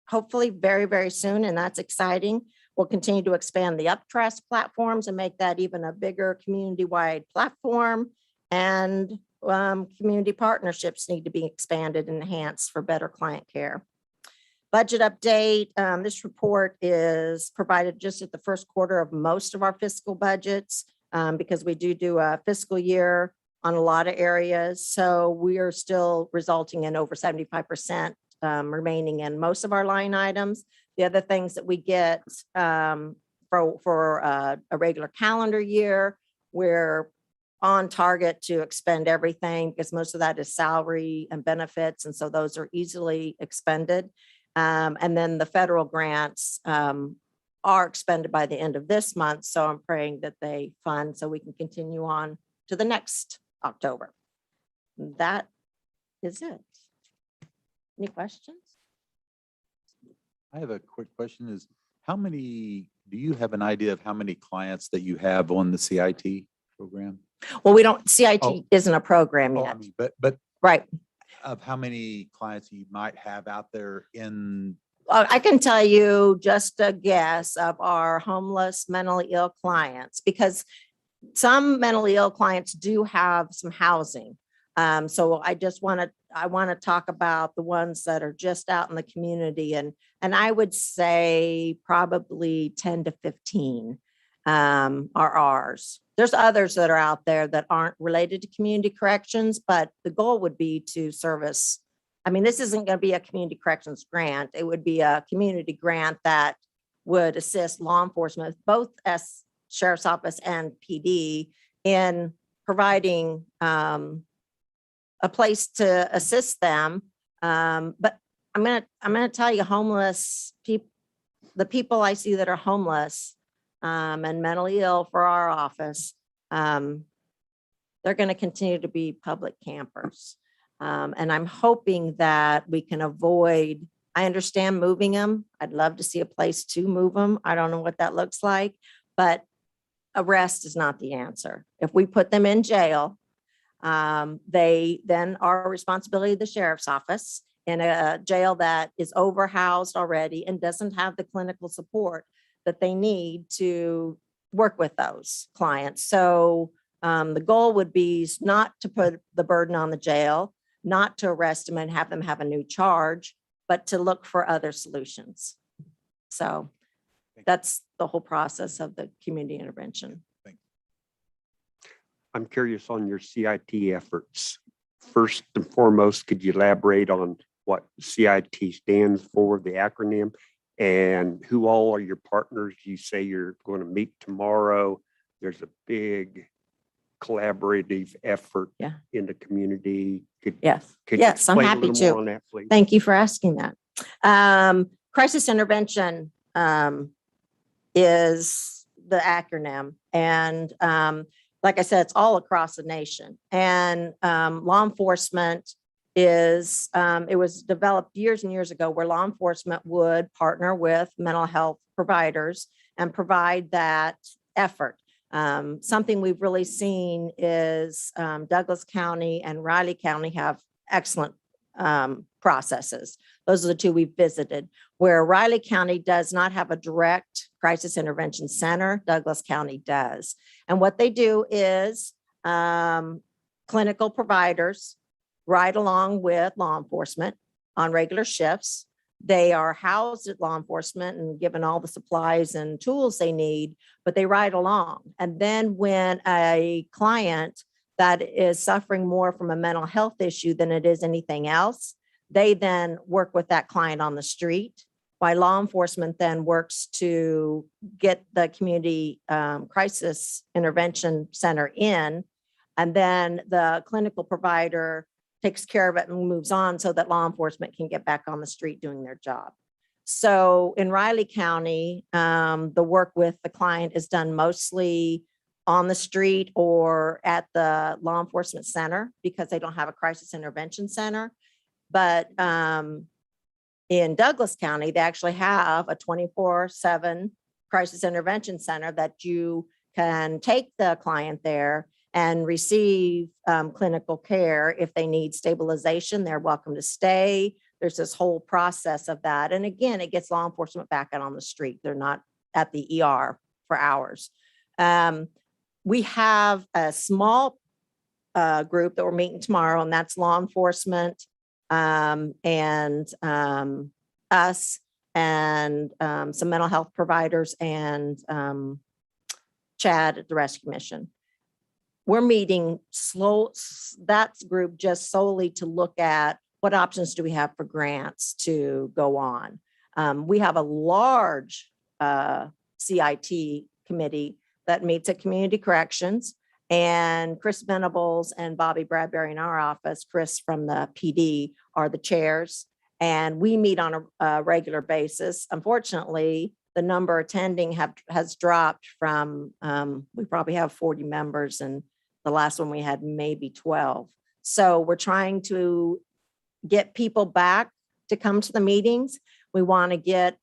hopefully very, very soon, and that's exciting. We'll continue to expand the UpTrust platforms and make that even a bigger community-wide platform. And community partnerships need to be expanded and enhanced for better client care. Budget update. This report is provided just at the first quarter of most of our fiscal budgets because we do a fiscal year on a lot of areas. So we are still resulting in over 75% remaining in most of our line items. The other things that we get for a regular calendar year, we're on target to expend everything because most of that is salary and benefits. And so those are easily expended. And then the federal grants are expended by the end of this month. So I'm praying that they fund so we can continue on to the next October. That is it. Any questions? I have a quick question is, do you have an idea of how many clients that you have on the CIT program? Well, we don't, CIT Oh. isn't a program Oh, I yet. mean, but Right. of how many clients you might have out there in, I can tell you just a guess of our homeless mentally ill clients, because some mentally ill clients do have some housing. So I want to talk about the ones that are just out in the community, and I would say probably 10 to 15 are ours. There's others that are out there that aren't related to community corrections, but the goal would be to service. I mean, this isn't going to be a community corrections grant. It would be a community grant that would assist law enforcement, both as Sheriff's Office and PD, in providing a place to assist them. But I'm gonna tell you, homeless people, the people I see that are homeless and mentally ill for our office, they're going to continue to be public campers. And I'm hoping that we can avoid, I understand moving them. I'd love to see a place to move them. I don't know what that looks like, but arrest is not the answer. If we put them in jail, they then are a responsibility of the sheriff's office in a jail that is overhoused already and doesn't have the clinical support that they need to work with those clients. So the goal would be not to put the burden on the jail, not to arrest them and have them have a new charge, but to look for other solutions. So that's the whole process of the community intervention. I'm curious on your CIT efforts. First and foremost, could you elaborate on what CIT stands for, the acronym, and who all are your partners? You say you're going to meet tomorrow. There's a big collaborative effort in the community. Could you I'm explain a happy little to. more on that, please? Thank you for asking that. Crisis intervention is the acronym. And like I said, it's all across the nation. And law enforcement is, it was developed years and years ago where law enforcement would partner with mental health providers and provide that effort. Something we've really seen is Douglas County and Riley County have excellent processes. Those are the two we've visited. Where Riley County does not have a direct crisis intervention center, Douglas County does. And what they do is clinical providers ride along with law enforcement on regular shifts. They are housed at law enforcement and given all the supplies and tools they need, but they ride along. And then when a client that is suffering more from a mental health issue than it is anything else, they then work with that client on the street, while law enforcement then works to get the community crisis intervention center in. And then the clinical provider takes care of it and moves on so that law enforcement can get back on the street doing their job. So in Riley County, the work with the client is done mostly on the street or at the law enforcement center because they don't have a crisis intervention center. But in Douglas County, they actually have a 24/7 crisis intervention center that you can take the client there and receive clinical care. If they need stabilization, they're welcome to stay. There's this whole process of that. And again, it gets law enforcement back out on the street. They're not at the ER for hours. We have a small group that we're meeting tomorrow, and that's law enforcement and us and some mental health providers and Chad at the Rescue Mission. We're meeting that group just solely to look at what options do we have for grants to go on. We have a large CIT committee that meets at Community Corrections, and Chris Venables and Bobby Bradbury in our office, Chris from the PD, are the chairs, and we meet on a regular basis. Unfortunately, the number attending has dropped from, we probably have 40 members, and the last one we had maybe 12. So we're trying to get people back to come to the meetings. We want to get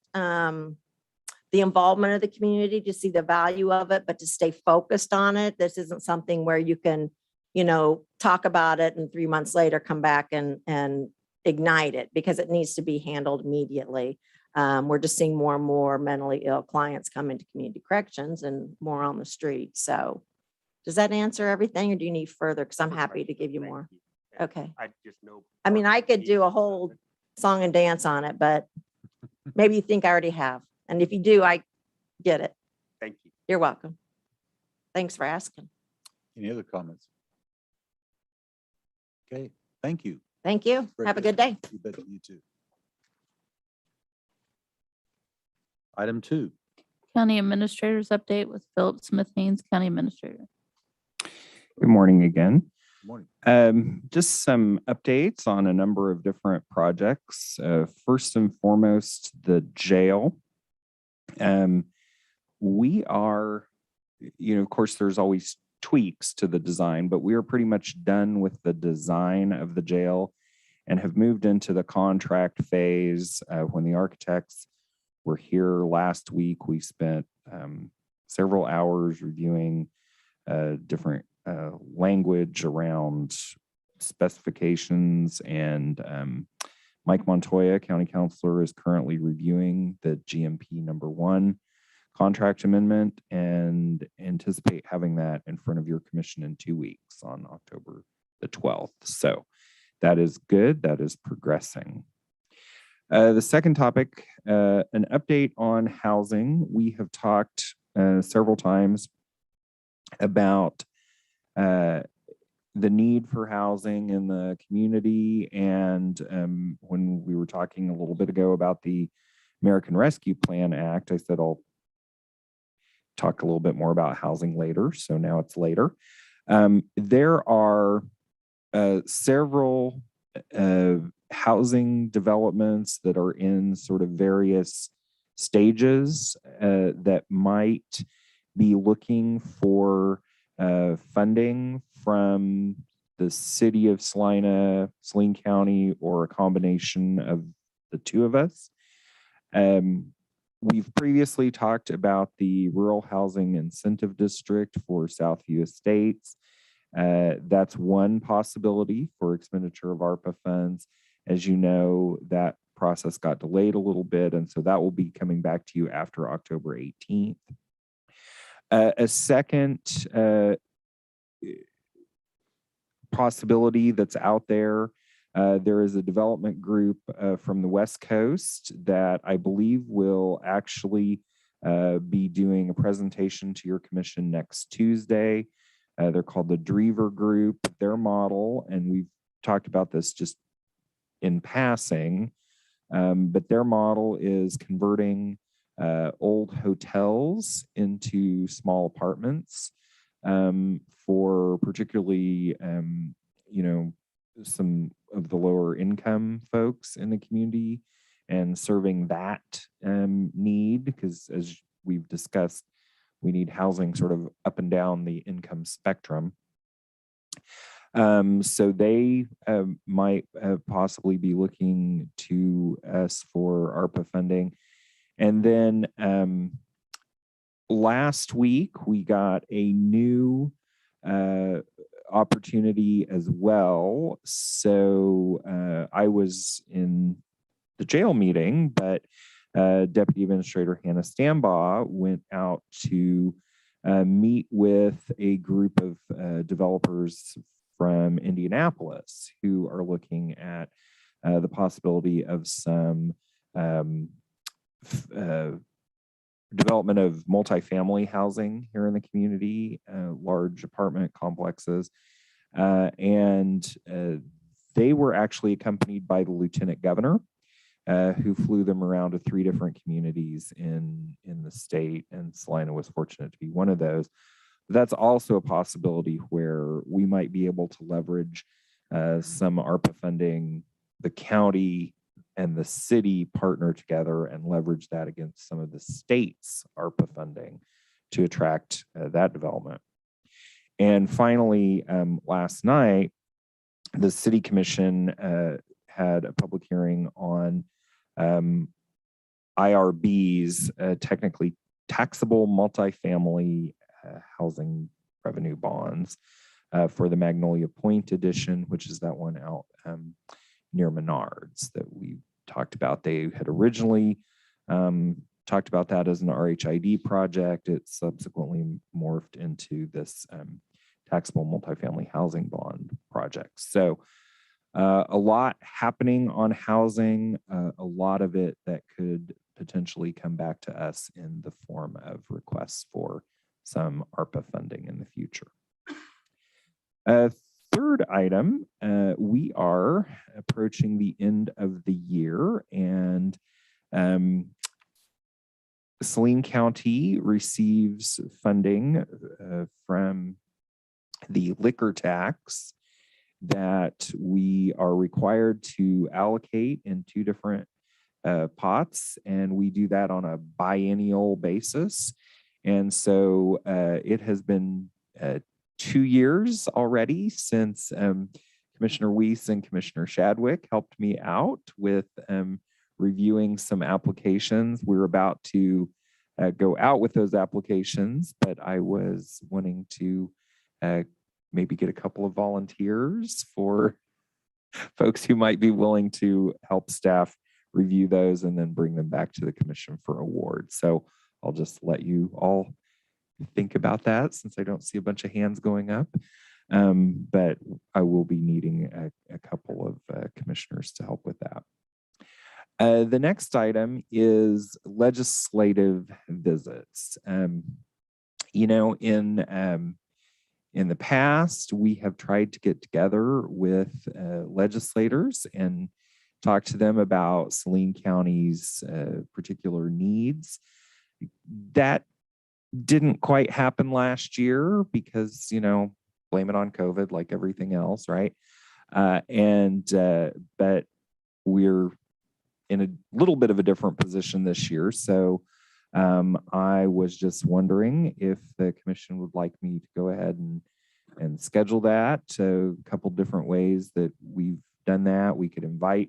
the involvement of the community to see the value of it, but to stay focused on it. This isn't something where you can, talk about it and 3 months later come back and ignite it, because it needs to be handled immediately. We're just seeing more and more mentally ill clients come into community corrections and more on the street. So does that answer everything, or do you need further? Because I'm happy to give you more. Okay. I just know. I mean, I could do a whole song and dance on it, but maybe you think I already have. And if you do, I get it. Thank you. You're welcome. Thanks for asking. Any other comments? Okay, thank you. Thank you. Have a good day. You bet, you too. Item 2. County Administrator's update with Philip Smith Haynes, County Administrator. Good morning again. Good morning. Just some updates on a number of different projects. First and foremost, the jail. We are, of course, there's always tweaks to the design, but we are pretty much done with the design of the jail and have moved into the contract phase. When the architects were here last week, we spent several hours reviewing different language around specifications, and Mike Montoya, County Councilor, is currently reviewing the GMP #1 contract amendment and anticipate having that in front of your commission in 2 weeks on October the 12th. So that is good. That is progressing. The second topic, an update on housing. We have talked several times about the need for housing in the community. And when we were talking a little bit ago about the American Rescue Plan Act, I said I'll talk a little bit more about housing later. So now it's later. There are several housing developments that are in sort of various stages that might be looking for funding from the city of Saline County, or a combination of the two of us. We've previously talked about the Rural Housing Incentive District for Southview Estates. That's one possibility for expenditure of ARPA funds. As you know, that process got delayed a little bit, and so that will be coming back to you after October 18th. A second possibility that's out there, there is a development group from the West Coast that I believe will actually be doing a presentation to your commission next Tuesday. They're called the Drever Group. Their model, and we've talked about this just in passing, but their model is converting old hotels into small apartments for particularly, some of the lower income folks in the community and serving that need, because as we've discussed, we need housing sort of up and down the income spectrum. So they might possibly be looking to us for ARPA funding. And then last week, we got a new opportunity as well. So I was in the jail meeting, but Deputy Administrator Hannah Stambaugh went out to meet with a group of developers from Indianapolis who are looking at the possibility of some development of multifamily housing here in the community, large apartment complexes. And they were actually accompanied by the Lieutenant Governor, who flew them around to 3 different communities in the state, and Saline was fortunate to be one of those. That's also a possibility where we might be able to leverage some ARPA funding. The county and the city partner together and leverage that against some of the state's ARPA funding to attract that development. And finally, last night, the City Commission had a public hearing on IRBs, technically taxable multifamily housing revenue bonds for the Magnolia Point edition, which is that one out near Menards that we talked about. They had originally talked about that as an RHID project. It subsequently morphed into this taxable multifamily housing bond project. So a lot happening on housing, a lot of it that could potentially come back to us in the form of requests for some ARPA funding in the future. Third item, we are approaching the end of the year, and Saline County receives funding from the liquor tax that we are required to allocate in 2 different pots, and we do that on a biennial basis. And so it has been 2 years already since Commissioner Weiss and Commissioner Shadwick helped me out with reviewing some applications. We're about to go out with those applications, but I was wanting to maybe get a couple of volunteers for folks who might be willing to help staff review those and then bring them back to the commission for award. So I'll just let you all think about that since I don't see a bunch of hands going up. But I will be needing a couple of commissioners to help with that. The next item is legislative visits. You know, in the past, we have tried to get together with legislators and talk to them about Saline County's particular needs. That didn't quite happen last year because, you know, blame it on COVID like everything else, right? But we're in a little bit of a different position this year. So I was just wondering if the commission would like me to go ahead and schedule that. So a couple different ways that we've done that. We could invite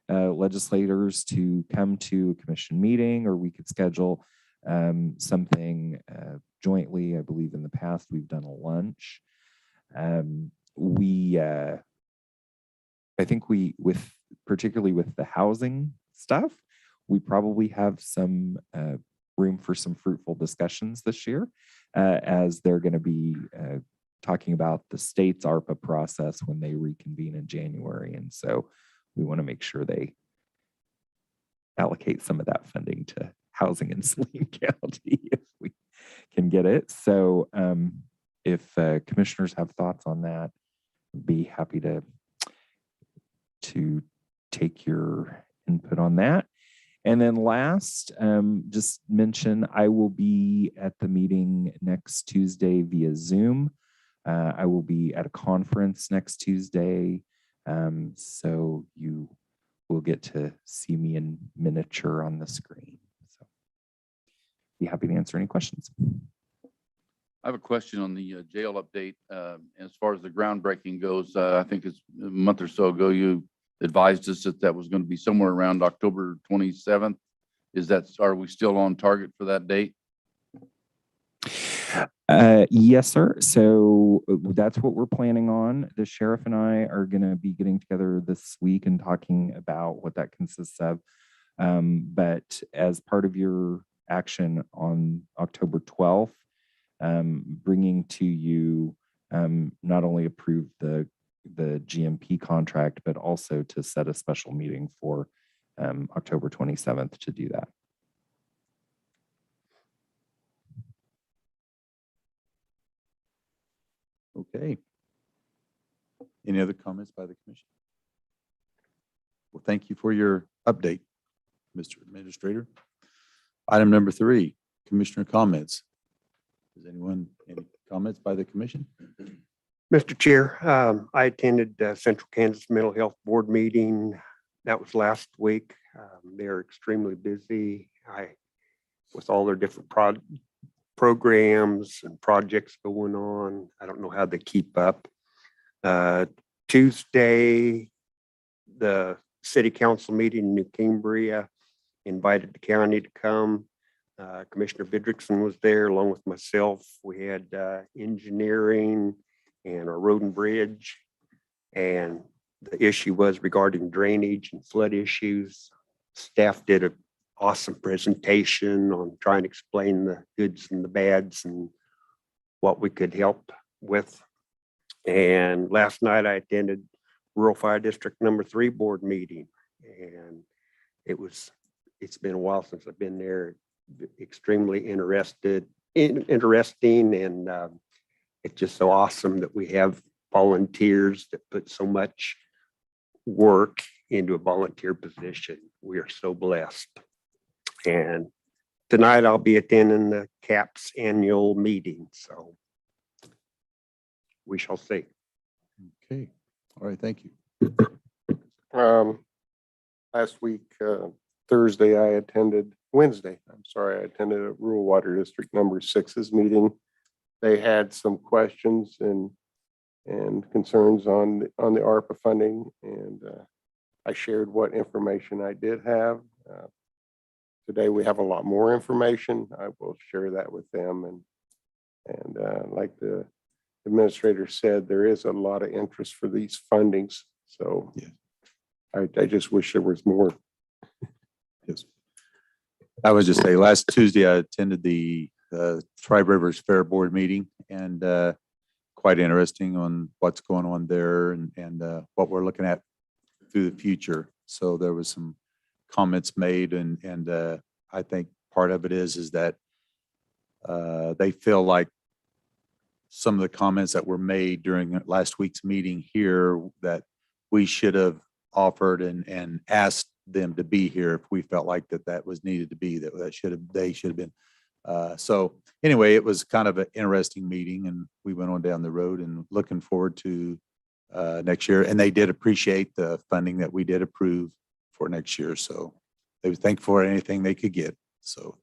legislators to come to a commission meeting, or we could schedule something jointly. I believe in the past we've done a lunch. I think particularly with the housing stuff, we probably have some room for some fruitful discussions this year, as they're going to be talking about the state's ARPA process when they reconvene in January. And so we want to make sure they allocate some of that funding to housing in Saline County if we can get it. So if commissioners have thoughts on that, I'd be happy to take your input on that. And then last, just mention I will be at the meeting next Tuesday via Zoom. I will be at a conference next Tuesday So you will get to see me in miniature on the screen. So be happy to answer any questions. I have a question on the jail update. As far as the groundbreaking goes, I think it's a month or so ago, you advised us that that was going to be somewhere around October 27th. Are we still on target for that date? Yes, sir. So that's what we're planning on. The sheriff and I are going to be getting together this week and talking about what that consists of. But as part of your action on October 12th, bringing to you not only approve the GMP contract, but also to set a special meeting for October 27th to do that. Okay. Any other comments by the commission? Well, thank you for your update, Mr. Administrator. Item number 3, commissioner comments. Does anyone, any comments by the commission? Mr. Chair, I attended Central Kansas Mental Health Board meeting. That was last week. They're extremely busy. With all their different programs and projects going on, I don't know how they keep up. Tuesday, the city council meeting in New Cambria invited the county to come. Commissioner Vidrickson was there along with myself. We had engineering and a road and bridge. And the issue was regarding drainage and flood issues. Staff did an awesome presentation on trying to explain the goods and the bads and what we could help with. And last night I attended Rural Fire District number 3 board meeting. And it's been a while since I've been there. Extremely interesting, and it's just so awesome that we have volunteers that put so much work into a volunteer position. We are so blessed. And tonight I'll be attending the CAPS annual meeting, so we shall see. Okay. All right. Thank you. Last week, Wednesday, I attended a Rural Water District number 6's meeting. They had some questions and concerns on the ARPA funding, and I shared what information I did have. Today we have a lot more information. I will share that with them, and like the administrator said, there is a lot of interest for these fundings. So yeah. I just wish there was more. Yes. I would just say last Tuesday, I attended the Tri Rivers Fair Board meeting, and quite interesting on what's going on there and what we're looking at through the future. So there was some comments made, and I think part of it is that they feel like some of the comments that were made during last week's meeting here that we should have offered and asked them to be here if we felt like that was needed to be, they should have been. So anyway, it was kind of an interesting meeting, and we went on down the road and looking forward to next year. And they did appreciate the funding that we did approve for next year. So they was thankful for anything they could get. So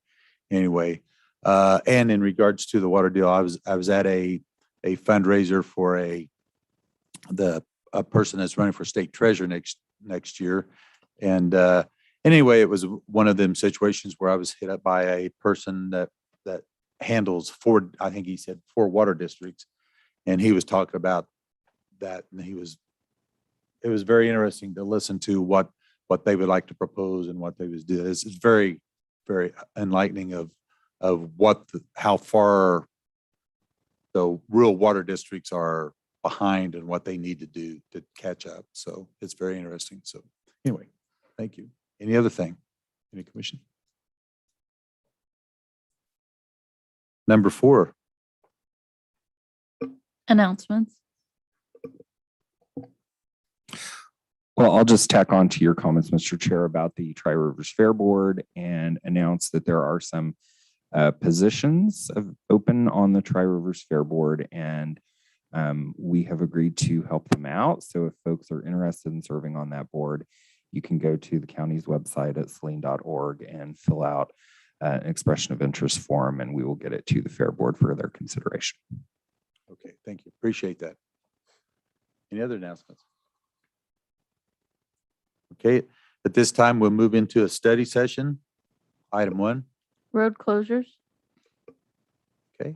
anyway, and in regards to the water deal, I was at a fundraiser for a person that's running for state treasurer next year. And anyway, it was one of them situations where I was hit up by a person that handles 4, I think he said 4 water districts. And he was talking about that. And it was very interesting to listen to what they would like to propose and what they would do. It's very, very enlightening of how far the rural water districts are behind and what they need to do to catch up. So it's very interesting. So anyway, thank you. Any other thing? Any commission? Number 4. Announcements. Well, I'll just tack on to your comments, Mr. Chair, about the Tri Rivers Fair Board and announce that there are some positions open on the Tri Rivers Fair Board, and We have agreed to help them out. So if folks are interested in serving on that board, you can go to the county's website at saline.org and fill out an expression of interest form, and we will get it to the Fair Board for their consideration. Okay, thank you. Appreciate that. Any other announcements? Okay, at this time, we'll move into a study session. Item 1. Road closures. Okay.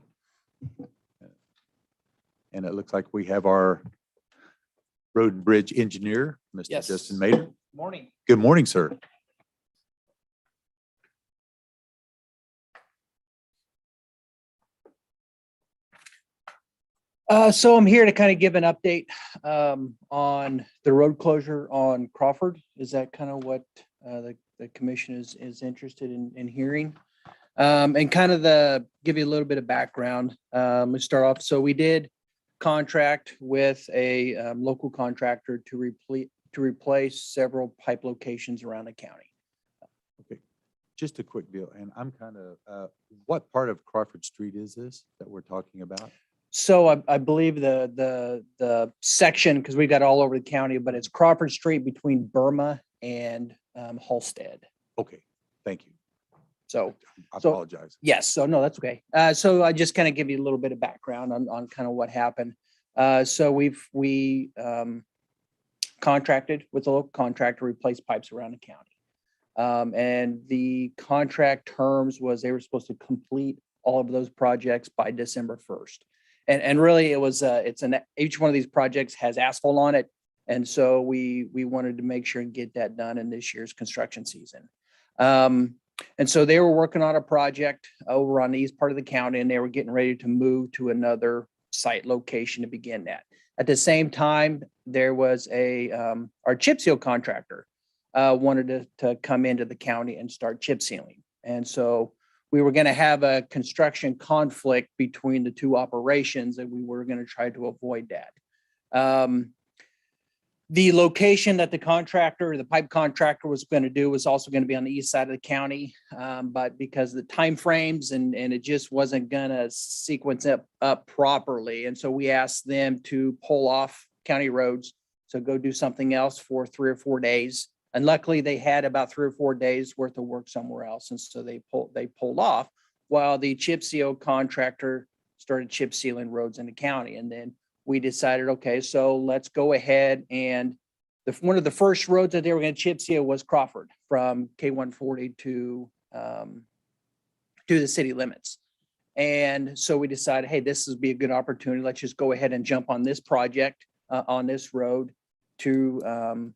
And it looks like we have our road and bridge engineer, Mr. Yes. Justin Mater. Morning. Good morning, sir. So I'm here to kind of give an update on the road closure on Crawford. Is that kind of what the commission is interested in hearing? And kind of give you a little bit of background. Let's start off. So we did contract with a local contractor to replace several pipe locations around the county. Okay, just a quick deal. And I'm kind of, what part of Crawford Street is this that we're talking about? So I believe the section, because we've got all over the county, but it's Crawford Street between Burma and Halstead. Okay, thank you. So I So- apologize. yes, so no, that's okay. So I just kind of give you a little bit of background on kind of what happened. So we contracted with a local contractor to replace pipes around the county. And the contract terms was they were supposed to complete all of those projects by December 1st. And really it was, each one of these projects has asphalt on it. And so we wanted to make sure and get that done in this year's construction season. And so they were working on a project over on the east part of the county, and they were getting ready to move to another site location to begin that. At the same time, there was our chip seal contractor wanted to come into the county and start chip sealing. And so we were going to have a construction conflict between the two operations, and we were going to try to avoid that. The location that the pipe contractor was going to do was also going to be on the east side of the county. But because of the timeframes and it just wasn't going to sequence up properly. And so we asked them to pull off county roads. So go do something else for 3 or 4 days. And luckily they had about 3 or 4 days worth of work somewhere else. And so they pulled off while the chip seal contractor started chip sealing roads in the county. And then we decided, okay, so let's go ahead and one of the first roads that they were going to chip seal was Crawford from K-140 to the city limits. And so we decided, hey, this would be a good opportunity. Let's just go ahead and jump on this project on this road to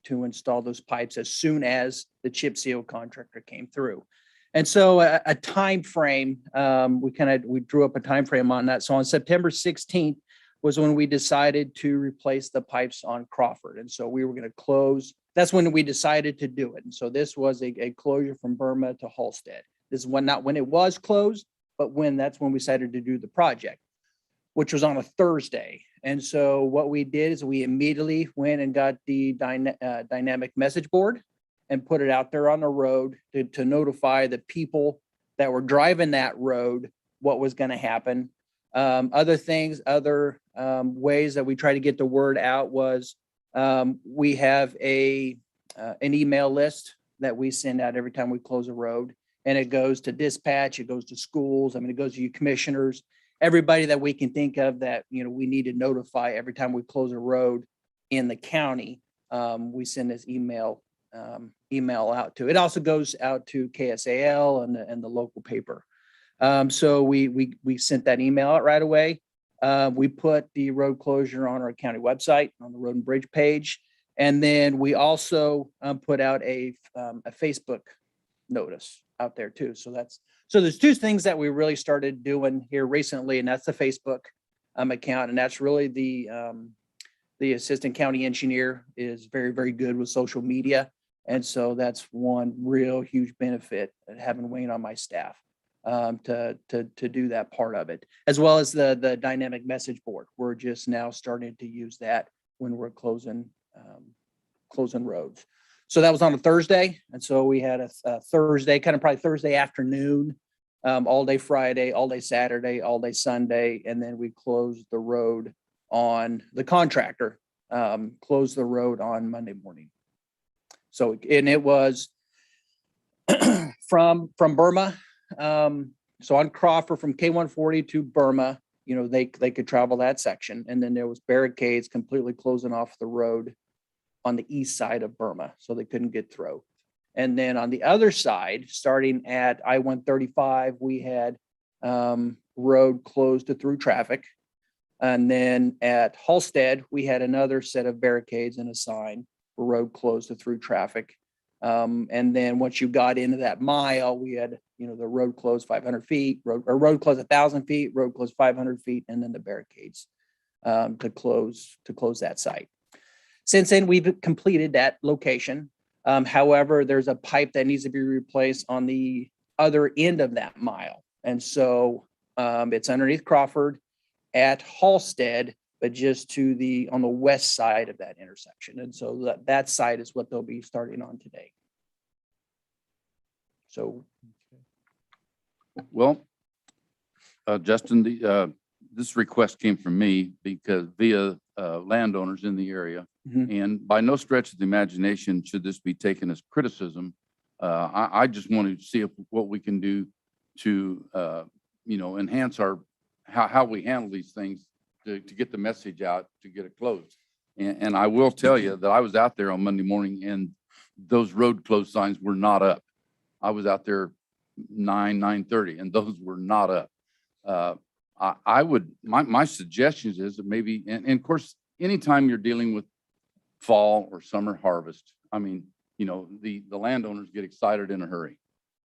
install those pipes as soon as the chip seal contractor came through. And so a time frame, we drew up a time frame on that. So on September 16th, was when we decided to replace the pipes on Crawford. And so we were going to close. That's when we decided to do it. And so this was a closure from Burma to Halstead. This is not when it was closed, but that's when we decided to do the project, which was on a Thursday. And so what we did is we immediately went and got the dynamic message board and put it out there on the road to notify the people that were driving that road what was going to happen. Other ways that we try to get the word out was we have an email list that we send out every time we close a road, and it goes to dispatch, it goes to schools. I mean, it goes to you commissioners, everybody that we can think of that, we need to notify every time we close a road in the county. We send this email out to. It also goes out to KSAL and the local paper. So we sent that email out right away. We put the road closure on our county website on the road and bridge page. And then we also put out a Facebook notice out there too. So there's 2 things that we really started doing here recently, and that's the Facebook account. And that's really the assistant county engineer is very, very good with social media. And so that's one real huge benefit of having Wayne on my staff. To do that part of it, as well as the dynamic message board. We're just now starting to use that when we're closing roads. So that was on a Thursday. And so we had a Thursday, kind of probably Thursday afternoon, all day Friday, all day Saturday, all day Sunday. And then we closed the road on the contractor, closed the road on Monday morning. So, and it was from Burma. So on Crawford from K-140 to Burma, you know, they could travel that section. And then there was barricades completely closing off the road on the east side of Burma, so they couldn't get through. And then on the other side, starting at I-135, we had road closed to through traffic. And then at Halstead, we had another set of barricades and a sign for road closed to through traffic. And then once you got into that mile, we had, you know, the road closed 500 feet, road closed 1,000 feet, road closed 500 feet, and then the barricades to close that site. Since then, we've completed that location. However, there's a pipe that needs to be replaced on the other end of that mile. And so it's underneath Crawford at Halstead, but just to on the west side of that intersection. And so that site is what they'll be starting on today. So. Well, Justin, this request came from me because via landowners in the area. Mhm. And by no stretch of the imagination should this be taken as criticism. I just want to see what we can do to, you know, enhance how we handle these things to get the message out, to get it closed. And I will tell you that I was out there on Monday morning and those road closed signs were not up. I was out there 9:30 and those were not up. My suggestions is that maybe, and of course, anytime you're dealing with fall or summer harvest, I mean, you know, the landowners get excited in a hurry.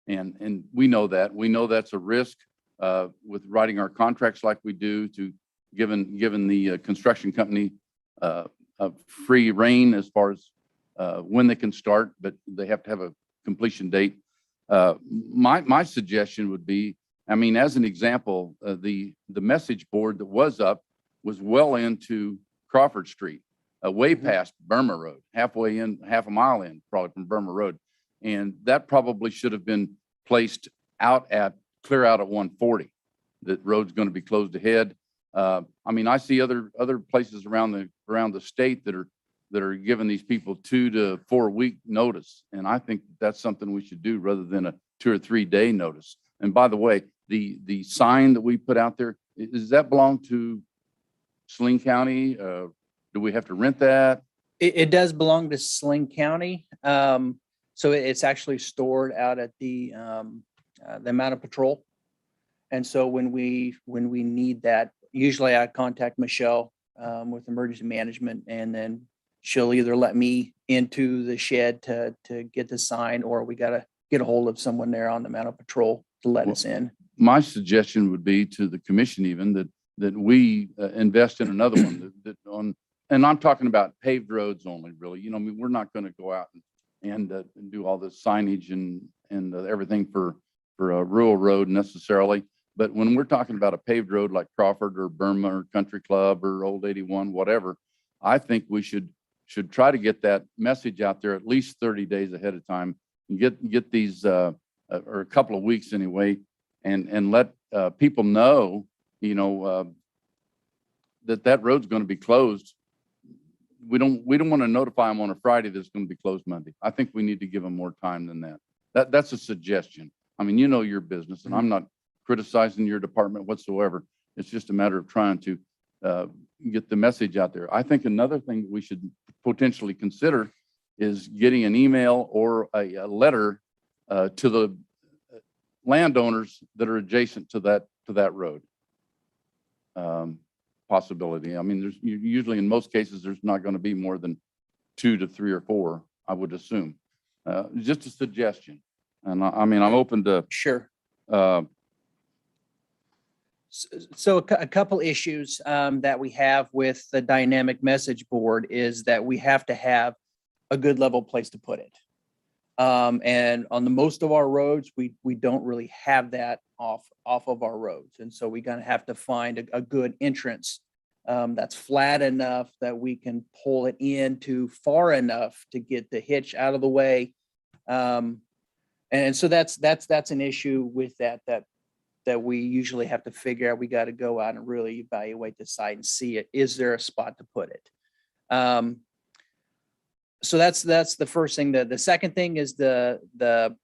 And we know that. We know that's a risk with writing our contracts like we do, to given the construction company a free rein as far as when they can start, but they have to have a completion date. My suggestion would be, I mean, as an example, the message board that was up was well into Crawford Street, way past Burma Road, halfway in, half a mile in, probably from Burma Road. And that probably should have been placed clear out at 140. That road's going to be closed ahead. I mean, I see other places around the state that are giving these people 2 to 4 week notice. And I think that's something we should do rather than a 2 or 3 day notice. And by the way, the sign that we put out there, does that belong to Saline County? Do we have to rent that? It does belong to Saline County. So it's actually stored out at the Mounted Patrol. And so when we need that, usually I contact Michelle with emergency management, and then she'll either let me into the shed to get the sign, or we got to get a hold of someone there on the Mounted Patrol to let us in. My suggestion would be to the commission even that we invest in another one and I'm talking about paved roads only, really. You know, I mean, we're not going to go out and do all this signage and everything for a rural road necessarily. But when we're talking about a paved road like Crawford or Burma or Country Club or Old 81, whatever, I think we should try to get that message out there at least 30 days ahead of time and get these or a couple of weeks anyway, and let people know, you know, that road's going to be closed. We don't want to notify them on a Friday that it's going to be closed Monday. I think we need to give them more time than that. That's a suggestion. I mean, you know your business, and I'm not criticizing your department whatsoever. It's just a matter of trying to get the message out there. I think another thing we should potentially consider is getting an email or a letter to the landowners that are adjacent to that road. Possibility. I mean, there's usually, in most cases, there's not going to be more than 2 to 3 or 4, I would assume. Just a suggestion. And I mean, I'm open to. Sure. So a couple issues that we have with the dynamic message board is that we have to have a good level place to put it. And on the most of our roads, we don't really have that off of our roads. And so we're going to have to find a good entrance that's flat enough that we can pull it into far enough to get the hitch out of the way. And so that's an issue with that that we usually have to figure out. We got to go out and really evaluate the site and see it. Is there a spot to put it? So that's the first thing. The second thing is the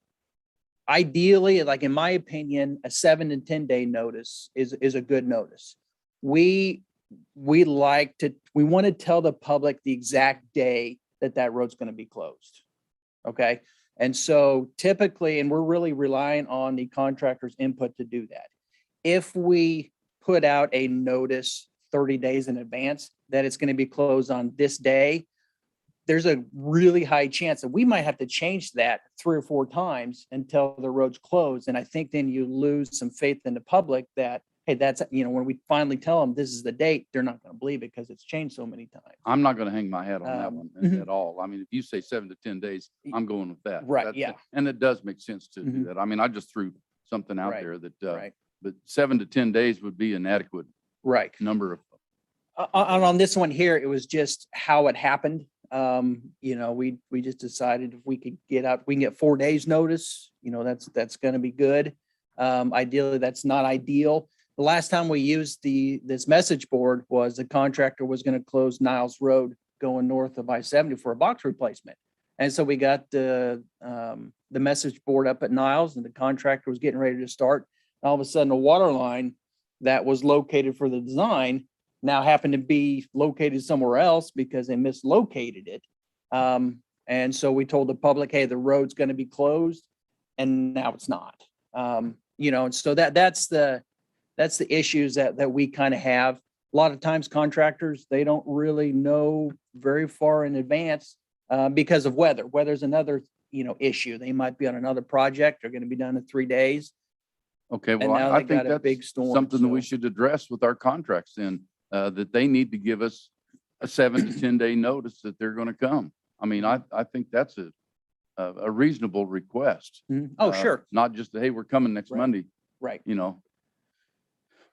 ideally, like in my opinion, a 7 to 10 day notice is a good notice. We want to tell the public the exact day that road's going to be closed. Okay. And so typically, and we're really relying on the contractor's input to do that. If we put out a notice 30 days in advance that it's going to be closed on this day, there's a really high chance that we might have to change that 3 or 4 times until the road's closed. And I think then you lose some faith in the public that, hey, that's, when we finally tell them this is the date, they're not going to believe it because it's changed so many times. I'm not going to hang my hat on that one Mhm. at all. I mean, if you say 7 to 10 days, I'm going with that. Right, That's- yeah. And it does make sense to do Mhm. that. I mean, I just threw something out Right, there that, Right, but 7 to 10 days would be an adequate right. number of. On this one here, it was just how it happened. We just decided if we could we can get 4 days notice, that's going to be good. Ideally, that's not ideal. The last time we used this message board was the contractor was going to close Niles Road going north of I-70 for a box replacement. And so we got the message board up at Niles and the contractor was getting ready to start. All of a sudden, a water line that was located for the design now happened to be located somewhere else because they mislocated it. And so we told the public, hey, the road's going to be closed, and now it's not. And so that's the issues that we kind of have. A lot of times contractors, they don't really know very far in advance because of weather. Weather's another, issue. They might be on another project. They're going to be done in 3 days. Okay, And well, now I they think got a big that's storm, something that we so- should address with our contracts then, that they need to give us a 7 to 10 day notice that they're going to come. I mean, I think that's a reasonable request. Mhm. Oh, sure. Not just, hey, we're coming next Right. Monday, Right.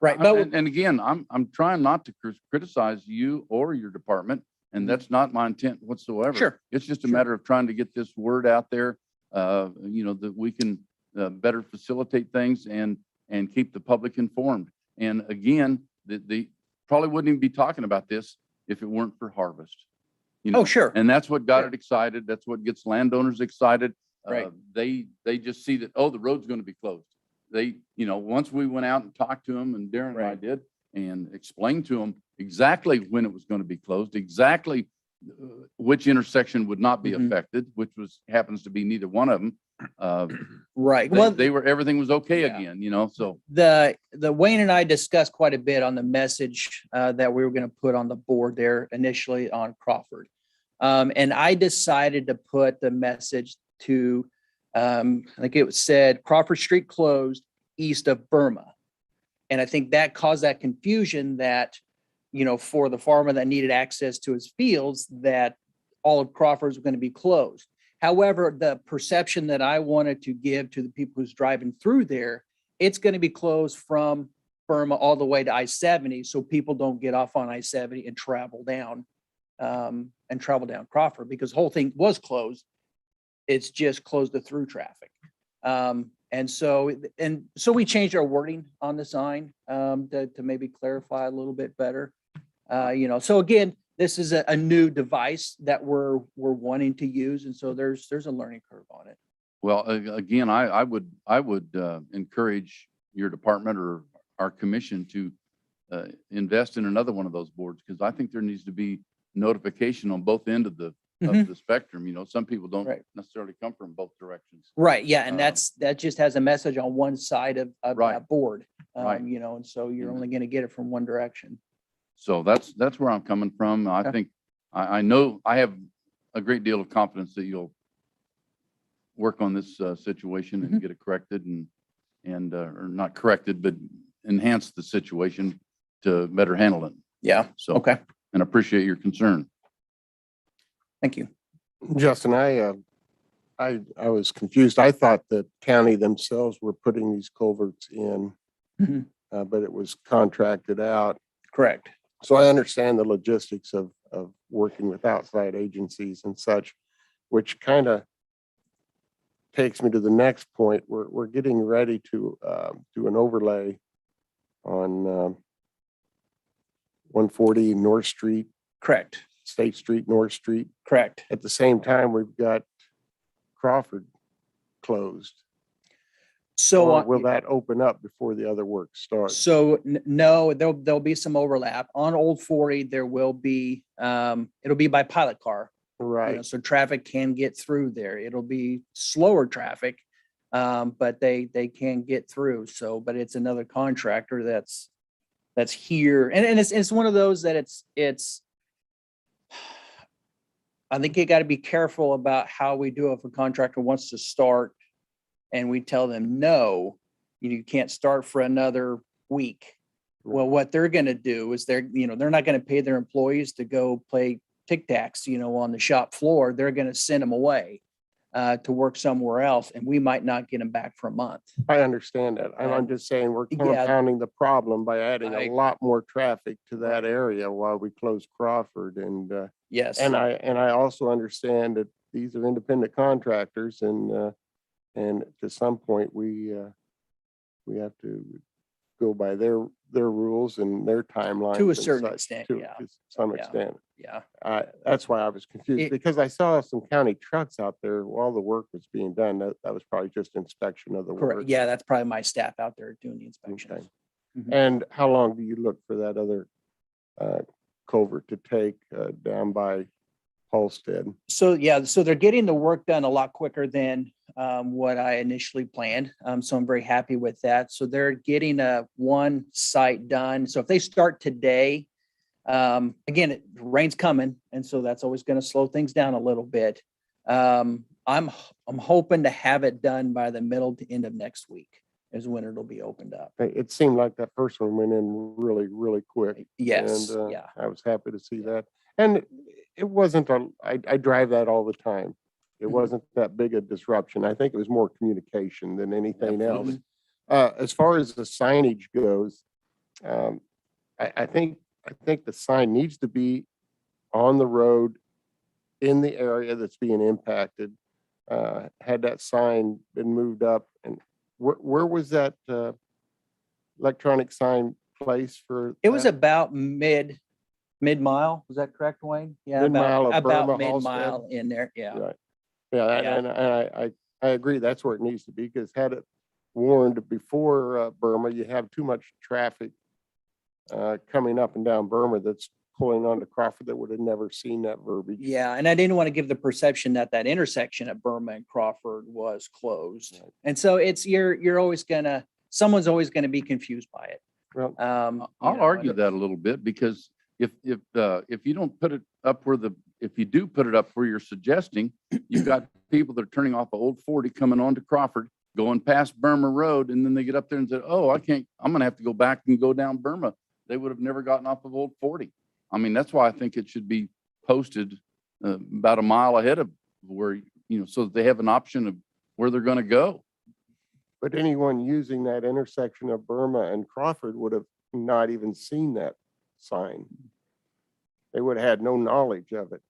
Right. But And again, I'm trying not to criticize you or your department, and Mhm. that's not my intent whatsoever. Sure. It's just a Sure. matter of trying to get this word out there, that we can better facilitate things and keep the public informed. And again, the probably wouldn't even be talking about this if it weren't for harvest. Oh, sure. And that's what got Sure. it excited. That's what gets landowners excited. Right. They just see that, oh, the road's going to be closed. They, once we went out and talked to them, and Darren and I Right. did, and explained to them exactly when it was going to be closed, exactly which intersection would not be Mhm. affected, which happens to be neither one of them. Right. Everything was okay Yeah. again, so. The Wayne and I discussed quite a bit on the message that we were going to put on the board there initially on Crawford. And I decided to put the message to, I think it said Crawford Street closed east of Burma. And I think that caused that confusion that, for the farmer that needed access to his fields, that all of Crawford's were going to be closed. However, the perception that I wanted to give to the people who's driving through there, it's going to be closed from Burma all the way to I-70, so people don't get off on I-70 and travel down Crawford, because the whole thing was closed. It's just closed to through traffic. And so we changed our wording on the sign to maybe clarify a little bit better. So again, this is a new device that we're wanting to use, and so there's a learning curve on it. Well, again, I would encourage your department or our commission to invest in another one of those boards, because I think there needs to be notification on both ends of the spectrum. Some people don't Right. necessarily come from both directions. Right, yeah, and Um, that just has a message on one side of Right. that board. Right. And so you're And- only gonna get it from one direction. So that's where I'm coming from. I Okay. think, I know, I have a great deal of confidence that you'll work on this situation and Mhm. get it corrected or not corrected, but enhance the situation to better handle it. Yeah, So, okay, and appreciate your concern. thank you. Justin, I was confused. I thought the county themselves were putting these culverts in, Mhm. but it was contracted out. Correct. So I understand the logistics of working with outside agencies and such, which kind of takes me to the next point. We're getting ready to do an overlay on 140 North Street, Correct, State Street, North Street. correct. At the same time, we've got Crawford closed. So. Or will that open up before the other work starts? So no, there'll be some overlap. On Old 40, there will be, it'll be by pilot car. Right. So traffic can get through there. It'll be slower traffic, but they can get through. So, but it's another contractor that's here. And it's one of those that it's, I think you got to be careful about how we do it. If a contractor wants to start and we tell them, no, you can't start for another week. Well, what they're going to do is they're not going to pay their employees to go play tic tacs, on the shop floor. They're going to send them away to work somewhere else, and we might not get them back for a month. I understand that. I'm just saying we're compounding the problem by adding a lot more traffic to that area while we close Crawford. And Yes. and I also understand that these are independent contractors, and to some point we have to go by their rules and their timelines To a and certain such, extent, to- yeah. to some Yeah. extent. Yeah. That's why I was confused, It- because I saw some county trucks out there while the work was being done. That was probably just inspection of the work. Correct. Yeah, that's probably my staff out there doing the inspections. Okay. Mhm. And how long do you look for that other culvert to take down by Halsted? So they're getting the work done a lot quicker than what I initially planned. So I'm very happy with that. So they're getting one site done. So if they start today, again, rain's coming, and so that's always going to slow things down a little bit. I'm hoping to have it done by the middle to end of next week is when it'll be opened up. It seemed like that first one went in really, really quick. Yes, And yeah. I was happy to see that. And it wasn't, I drive that all the time. It Mhm. wasn't that big a disruption. I think it was more communication than anything else. Absolutely. As far as the signage goes, I think the sign needs to be on the road in the area that's being impacted. Had that sign been moved up, and where was that electronic sign placed for? It was that? about mid-mile. Was that correct, Wayne? Yeah, Mid-mile of about Burma, mid-mile in there. Yeah. Right. Yeah, Yeah. and I agree, that's where it needs to be, because had it warned before Burma, you have too much traffic coming up and down Burma that's pulling onto Crawford that would have never seen that verbiage. Yeah, and I didn't want to give the perception that intersection at Burma and Crawford was closed. Right. And so you're always someone's always gonna be confused by it. Well, I'll argue that a little bit, because if you don't put it up if you do put it up where you're suggesting, you've got people that are turning off of Old 40 coming on to Crawford, going past Burma Road, and then they get up there and say, oh, I'm gonna have to go back and go down Burma. They would have never gotten off of Old 40. I mean, that's why I think it should be posted about a mile ahead of where, so that they have an option of where they're gonna go. but anyone using that intersection of Burma and Crawford would have not even seen that sign. They would have had no knowledge of it.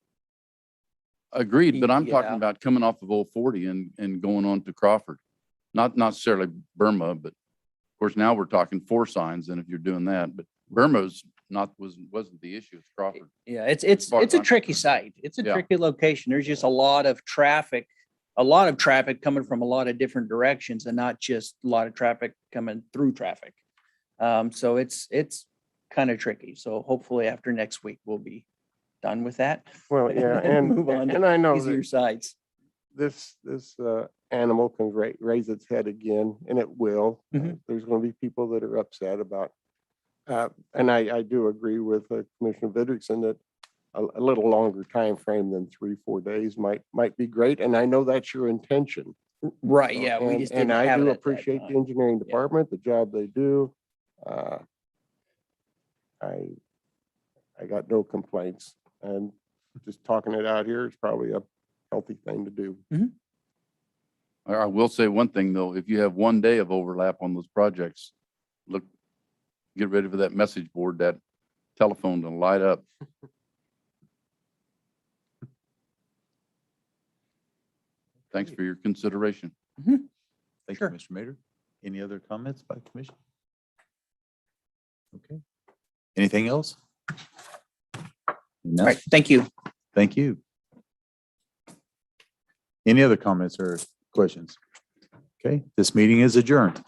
Agreed, but I'm talking Yeah. about coming off of Old 40 and going on to Crawford. Not necessarily Burma, but of course now we're talking 4 signs, and if you're doing that, but Burma's wasn't the issue, it's Crawford. Yeah, it's far as a I'm tricky concerned. site. It's a Yeah. tricky location. There's just a lot of traffic coming from a lot of different directions, and not just a lot of traffic coming through traffic. So it's kind of tricky. So hopefully after next week, we'll be done with that. Well, yeah, and Move on to and I know easier that sites. this animal can raise its head again, and it will. Mhm. There's going to be people that are upset about, and I do agree with Commissioner Vidrickson that a little longer time frame than 3-4 days might be great, and I know that's your intention. Right, yeah, we And- just didn't And I have do it at that appreciate the time. engineering department, the job they do. I got no complaints, and just talking it out here is probably a healthy thing to do. I will say one thing though, if you have one day of overlap on those projects, get ready for that message board, that telephone to light up. Thanks for your consideration. Thank you, Sure. Mr. Mayor. Any other comments by the commission? Okay. Anything else? All No. right, thank you. Thank you. Any other comments or questions? Okay, this meeting is adjourned.